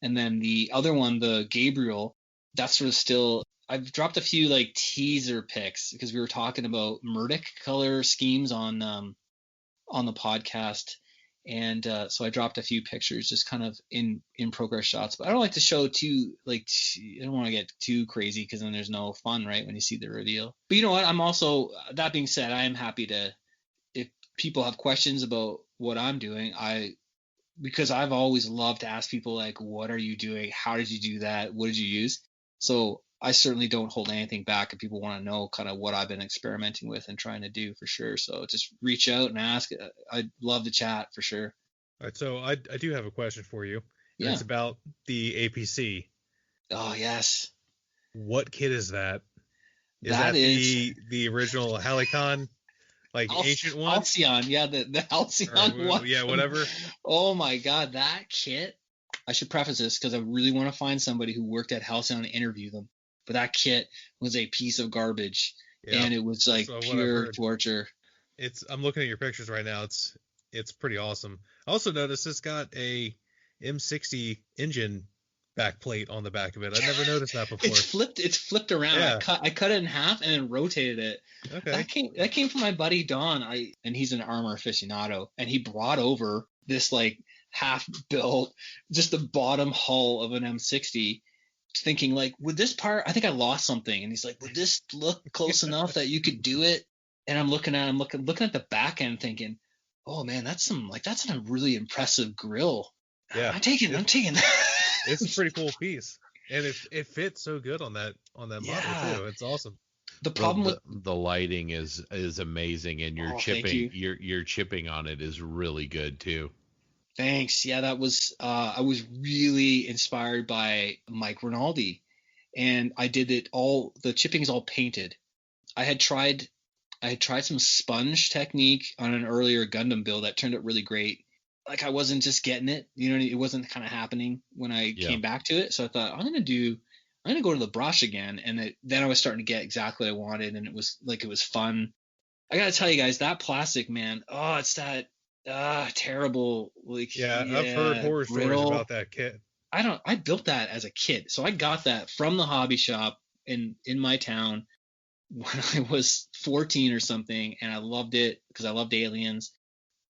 And then the other one, the Gabriel, that's sort of still. I've dropped a few like teaser pics because we were talking about Murdic color schemes on the podcast. And so I dropped a few pictures just kind of in progress shots, but I don't like to show I don't want to get too crazy because then there's no fun, right, when you see the reveal. But you know what, I'm also, that being said, I am happy to, if people have questions about what I'm doing, because I've always loved to ask people like, what are you doing? How did you do that? What did you use? So I certainly don't hold anything back if people want to know kind of what I've been experimenting with and trying to do, for sure. So just reach out and ask. I'd love to chat for sure. All right. So I do have a question for you. Yeah. It's about the APC. Oh, yes. What kit is that? That is the original Helicon, like ancient one? Halcyon. Yeah, the Halcyon one. Yeah, whatever. Oh my God, that kit. I should preface this because I really want to find somebody who worked at Halcyon and interview them. But that kit was a piece of garbage, and it was like pure torture. I'm looking at your pictures right now. It's pretty awesome. I also noticed it's got a M60 engine backplate on the back of it. I never noticed that before. It's flipped around. Yeah. I cut it in half and then rotated it. Okay. That came from my buddy Don. And he's an armor aficionado, and he brought over this like half built, just the bottom hull of an M60. Thinking like, would this part, I think I lost something, and he's like, would this look close enough that you could do it? And I'm looking at the back end thinking, oh man, that's a really impressive grill. Yeah. I'm taking that. It's a pretty cool piece. And it fits so good on that model Yeah. too. It's awesome. The problem with the lighting is amazing, and your thank you. your chipping on it is really good too. Thanks. Yeah, that was I was really inspired by Mike Rinaldi, and I did it all. The chipping is all painted. I had tried some sponge technique on an earlier Gundam build that turned out really great. Like I wasn't just getting it, it wasn't kind of happening when I came back to it. So I thought I'm gonna go to the brush again, and then I was starting to get exactly what I wanted, and it was fun. I gotta tell you guys, that plastic, man, oh, it's that terrible, like, I've heard horror stories about that kit. I built that as a kid, so I got that from the hobby shop in my town when I was 14 or something, and I loved it because I loved aliens.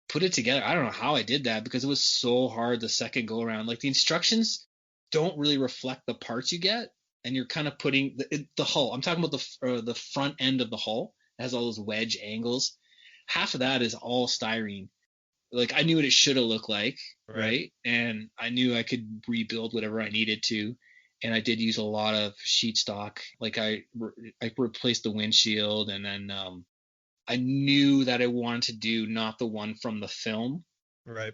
Put it together. I don't know how I did that because it was so hard the second go around. Like the instructions don't really reflect the parts you get, and you're kind of putting the hull. I'm talking about the front end of the hull. It has all those wedge angles. Half of that is all styrene. Like I knew what it should have looked like, right? And I knew I could rebuild whatever I needed to. And I did use a lot of sheet stock. Like I replaced the windshield, and then I knew that I wanted to do not the one from the film. Right.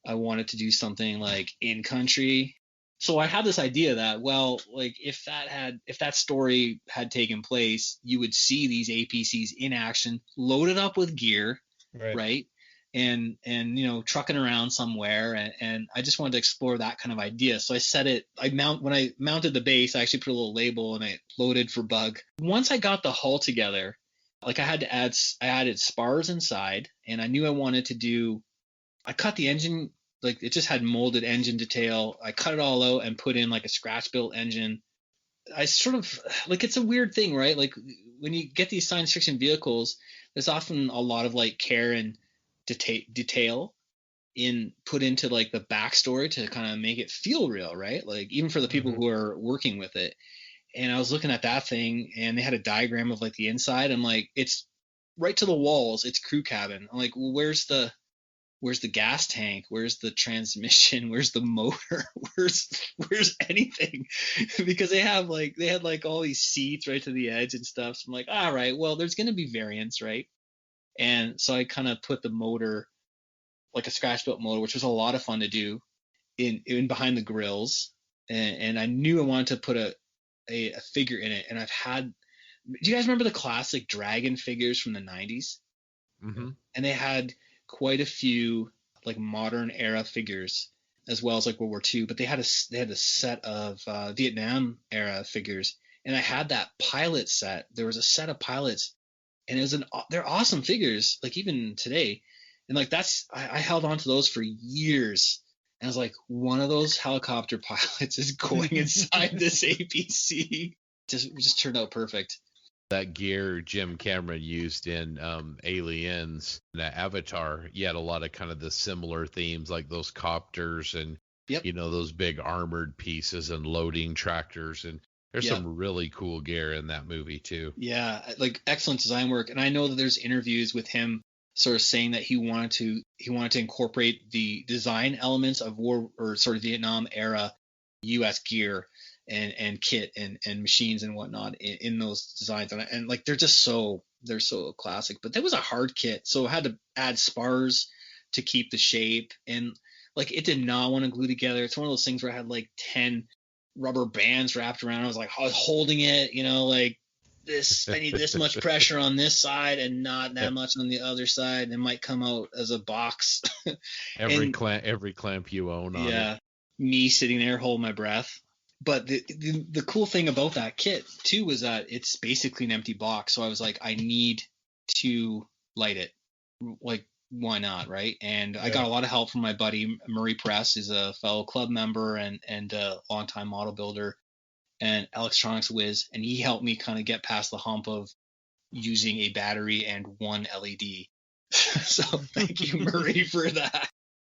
I wanted to do something like in country. So I had this idea that, well, like if that story had taken place, you would see these APCs in action, loaded up with gear, right? And trucking around somewhere, and I just wanted to explore that kind of idea. So when I mounted the base, I actually put a little label and I loaded for bug. Once I got the hull together, like I added spars inside, and I knew I wanted to do. I cut the engine, like it just had molded engine detail. I cut it all out and put in like a scratch built engine. I sort of like, it's a weird thing, right? Like when you get these science fiction vehicles, there's often a lot of like care and detail put into like the backstory to kind of make it feel real, right? Like even for the people who are working with it. And I was looking at that thing, and they had a diagram of like the inside. I'm like, it's right to the walls. It's crew cabin. I'm like, well, where's the gas tank? Where's the transmission? Where's the motor? Where's anything? Because they had like all these seats right to the edge and stuff. So I'm like, all right, well, there's going to be variants, right? And so I kind of put the motor, like a scratch built motor, which was a lot of fun to do, in behind the grills. And I knew I wanted to put a figure in it. And do you guys remember the classic Dragon figures from the 90s? Mm-hmm. And they had quite a few like modern era figures, as well as like World War II, but they had a set of Vietnam era figures. And I had that pilot set. There was a set of pilots, and they're awesome figures, like even today. And like I held on to those for years. And I was like, one of those helicopter pilots is going inside this APC. Just turned out perfect. That gear Jim Cameron used in Aliens, that Avatar, you had a lot of kind of the similar themes, like those copters and those big armored pieces and loading tractors, and there's some really cool gear in that movie too. Yeah, like excellent design work. And I know that there's interviews with him sort of saying that he wanted to incorporate the design elements of war or sort of Vietnam era U.S. gear and kit and machines and whatnot in those designs, and like they're so classic. But that was a hard kit, so I had to add spars to keep the shape, and like it did not want to glue together. It's one of those things where I had like 10 rubber bands wrapped around. I was holding it, like this. I need this much pressure on this side and not that much on the other side. It might come out as a box. every clamp you own on it. Me sitting there holding my breath. But the cool thing about that kit too was that it's basically an empty box. So I was like, I need to light it. Like, why not, right? And I got a lot of help from my buddy Murray Press, is a fellow club member and a longtime model builder and electronics whiz, and he helped me kind of get past the hump of using a battery and one LED. So thank you, Murray, for that.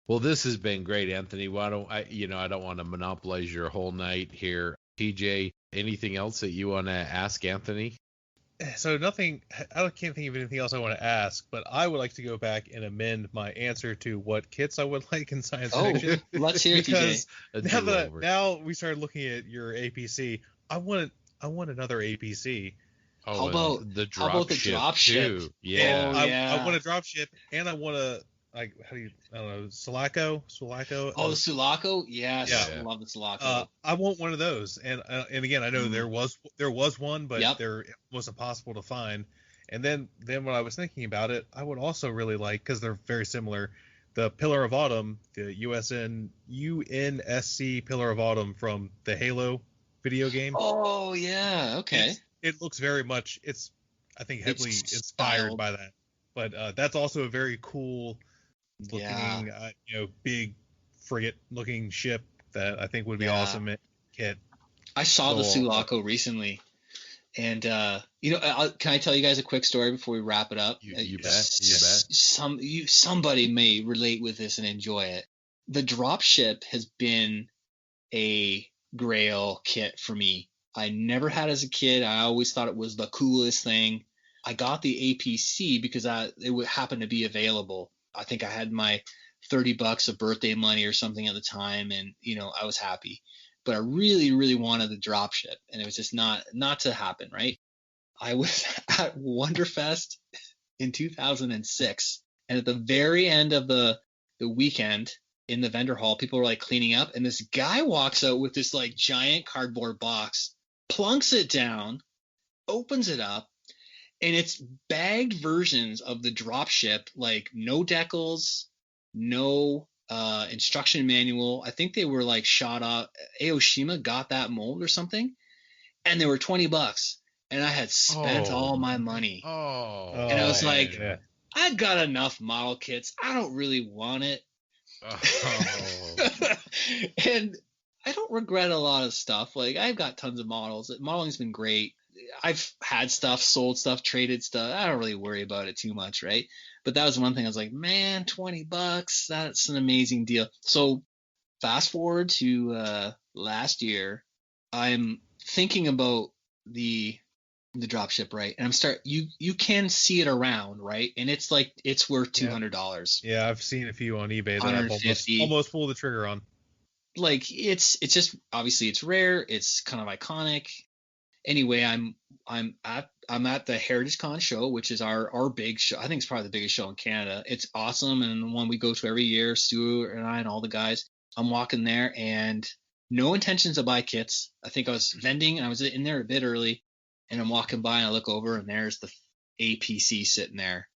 Well, this has been great, Anthony. I don't want to monopolize your whole night here. TJ, anything else that you want to ask Anthony? So nothing. I can't think of anything else I want to ask, but I would like to go back and amend my answer to what kits I would like in science fiction. Let's hear it, TJ. Because now we started looking at your APC. I want another APC. Oh, How about the drop ship? too? Yeah. Oh, yeah. I want a drop ship, and I want a I don't know, Sulaco. Oh, the Sulaco? Yes. Yeah. I love the Sulaco. I want one of those, and again, I know there was one, but it wasn't possible to find. And then when I was thinking about it, I would also really like, because they're very similar, the Pillar of Autumn, the UNSC Pillar of Autumn from the Halo video game. Oh yeah, okay. It looks very much. I think heavily inspired by that, but that's also a very cool looking, big frigate looking ship that I think would be awesome kit. I saw the Sulaco recently, and can I tell you guys a quick story before we wrap it up? You bet. Somebody may relate with this and enjoy it. The dropship has been a grail kit for me. I never had as a kid. I always thought it was the coolest thing. I got the APC because it would happen to be available. I think I had my $30 of birthday money or something at the time, and I was happy. But I really, really wanted the dropship, and it was just not to happen, right? I was at Wonderfest in 2006, and at the very end of the weekend in the vendor hall, people were like cleaning up, and this guy walks out with this like giant cardboard box, plunks it down, opens it up, and it's bagged versions of the dropship, like no decals, no instruction manual. I think they were like shot off. Aoshima got that mold or something, and they were $20, and I had spent all my money. And I was like, I got enough model kits. I don't really want it. And I don't regret a lot of stuff. Like, I've got tons of models. Modeling's been great. I've had stuff, sold stuff, traded stuff. I don't really worry about it too much, right? But that was one thing I was like, man, $20, that's an amazing deal. So fast forward to last year, I'm thinking about the dropship, right? And you can see it around, right? And it's like, it's worth $200. Yeah, I've seen a few on eBay that I've almost pulled the trigger on. Like, it's just, obviously it's rare, it's kind of iconic. Anyway, I'm at the Heritage Con show, which is our big show. I think it's probably the biggest show in Canada. It's awesome, and the one we go to every year, Stuart and I and all the guys. I'm walking there, and no intentions to buy kits. I think I was vending, and I was in there a bit early, and I'm walking by, and I look over, and there's the APC sitting there.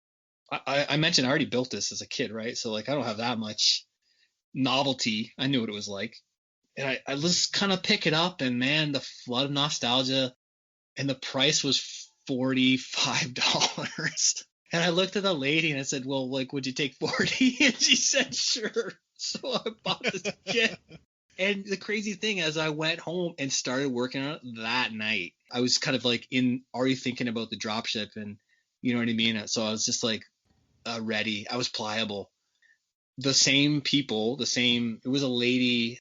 I mentioned I already built this as a kid, right? So like, I don't have that much novelty. I knew what it was like. And I just kind of pick it up, and man, the flood of nostalgia, and the price was $45. And I looked at the lady and I said, well, like, would you take 40? And she said, sure. So I bought this kit. And the crazy thing, as I went home and started working on it that night, I was kind of like already thinking about the dropship, and you know what I mean? So I was just like ready. I was pliable. The same people, it was a lady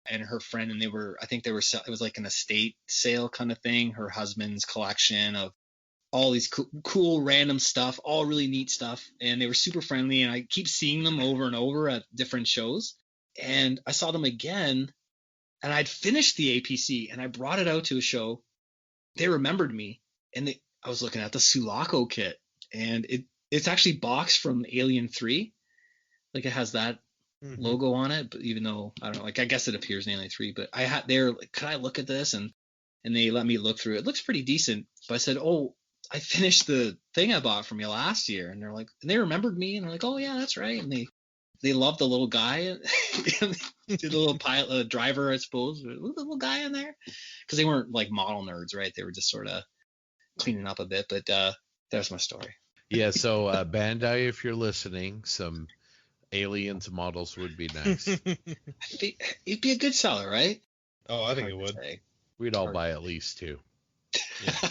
and her friend, and it was like an estate sale kind of thing. Her husband's collection of all these cool random stuff, all really neat stuff. And they were super friendly, and I keep seeing them over and over at different shows. And I saw them again, and I'd finished the APC, and I brought it out to a show. They remembered me, and I was looking at the Sulaco kit, and it's actually boxed from Alien 3. Like, it has that logo on it, but even though I don't know, like, I guess it appears in Alien 3, but they're like, could I look at this? And they let me look through it. It looks pretty decent. But I said, oh, I finished the thing I bought from you last year. And they remembered me, and they're like, oh yeah, that's right. And they loved the little guy, the little pilot, driver, I suppose, the little guy in there, because they weren't like model nerds, right? They were just sort of cleaning up a bit. But there's my story. Yeah. So Bandai, if you're listening, some Aliens models would be nice. It'd be a good seller, right? Oh, I think it would. We'd all buy at least 2. Yeah.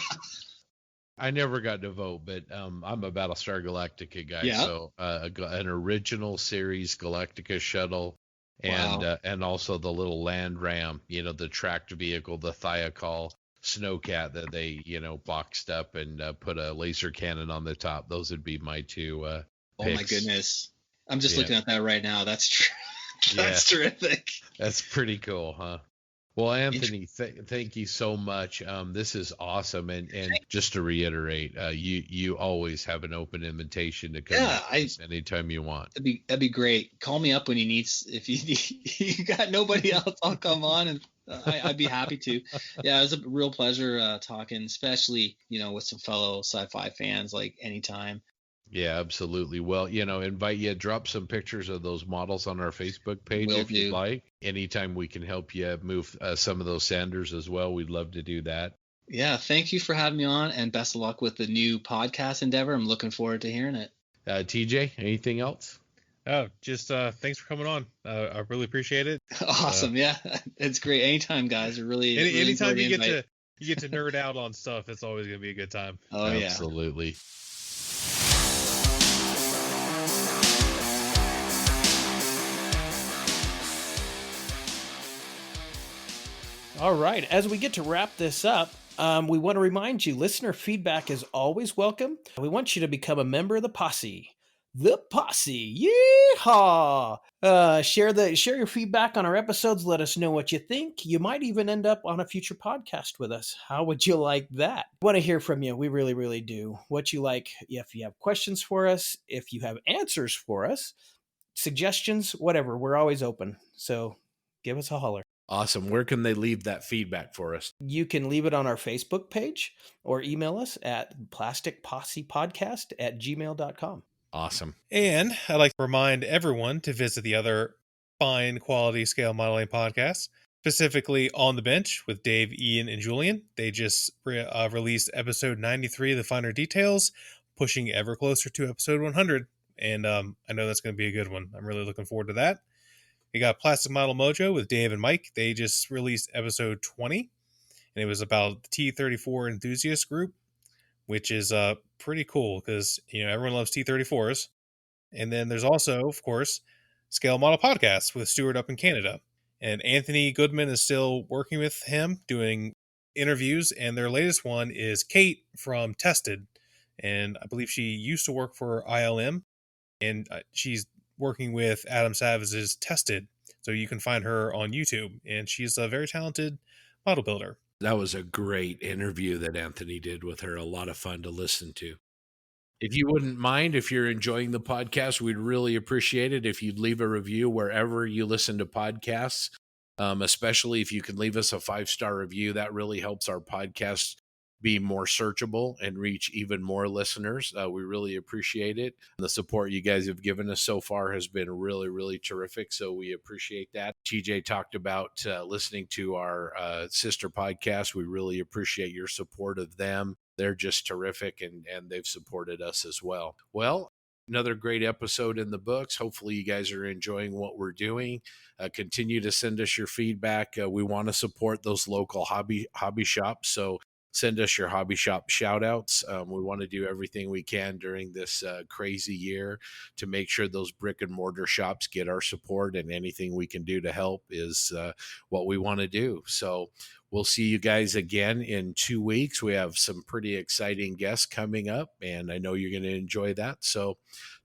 I never got to vote, but I'm a Battlestar Galactica guy. Yeah. So an original series Galactica shuttle, and also the little land ram, the tracked vehicle, the Thiokol. snowcat that they, boxed up and put a laser cannon on the top. Those would be my two Oh picks. my goodness. I'm just Yeah. looking at that right now. That's true. That's terrific. That's pretty cool, huh? Well, Anthony, thank you so much. This is awesome, and just to reiterate, you always have an open invitation to come anytime you want. That'd be great. Call me up when you need. If you got nobody else, I'll come on, and I'd be happy to. Yeah, it was a real pleasure talking, especially with some fellow sci-fi fans. Like anytime. Yeah, absolutely. Well, invite you, drop some pictures of those models on our Facebook page Will if you'd do. like. Anytime we can help you move some of those Sanders as well, we'd love to do that. Yeah, thank you for having me on, and best of luck with the new podcast endeavor. I'm looking forward to hearing it. TJ, anything else? Oh, just thanks for coming on. I really appreciate it. Awesome. Yeah, it's great. Anytime, guys. Anytime you get to nerd out on stuff, it's always going to be a good time. Oh, yeah. Absolutely. All right. As we get to wrap this up, we want to remind you, listener feedback is always welcome. We want you to become a member of the posse. The posse. Yeehaw! Share your feedback on our episodes. Let us know what you think. You might even end up on a future podcast with us. How would you like that? We want to hear from you. We really, really do. What you like. If you have questions for us, if you have answers for us, suggestions, whatever, we're always open. So give us a holler. Awesome. Where can they leave that feedback for us? You can leave it on our Facebook page or email us at plasticpossepodcast@gmail.com. Awesome. And I'd like to remind everyone to visit the other fine quality scale modeling podcasts, specifically On the Bench with Dave, Ian, and Julian. They just released episode 93 of The Finer Details, pushing ever closer to episode 100. And I know that's going to be a good one. I'm really looking forward to that. We got Plastic Model Mojo with Dave and Mike. They just released episode 20, and it was about the T-34 enthusiast group, which is pretty cool because everyone loves T-34s. And then there's also, of course, Scale Model Podcast with Stuart up in Canada. And Anthony Goodman is still working with him doing interviews, and their latest one is Kate from Tested. And I believe she used to work for ILM, and she's working with Adam Savage's Tested, so you can find her on YouTube, and she's a very talented model builder. That was a great interview that Anthony did with her. A lot of fun to listen to. If you wouldn't mind, if you're enjoying the podcast, we'd really appreciate it if you'd leave a review wherever you listen to podcasts, especially if you can leave us a 5-star review. That really helps our podcast be more searchable and reach even more listeners. We really appreciate it. The support you guys have given us so far has been really, really terrific. So we appreciate that. TJ talked about listening to our sister podcast. We really appreciate your support of them. They're just terrific, and they've supported us as well. Well, another great episode in the books. Hopefully you guys are enjoying what we're doing. Continue to send us your feedback. We want to support those local hobby shops. So send us your hobby shop shout outs. We want to do everything we can during this crazy year to make sure those brick and mortar shops get our support, and anything we can do to help is what we want to do. So we'll see you guys again in 2 weeks. We have some pretty exciting guests coming up, and I know you're going to enjoy that. So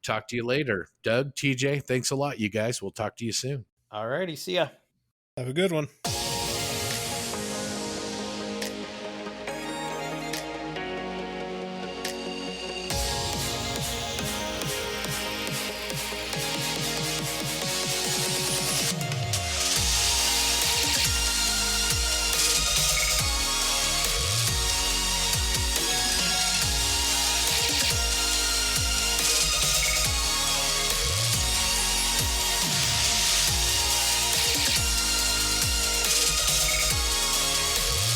talk to you later. Doug, TJ, thanks a lot, you guys. We'll talk to you soon. All righty. See ya. Have a good one.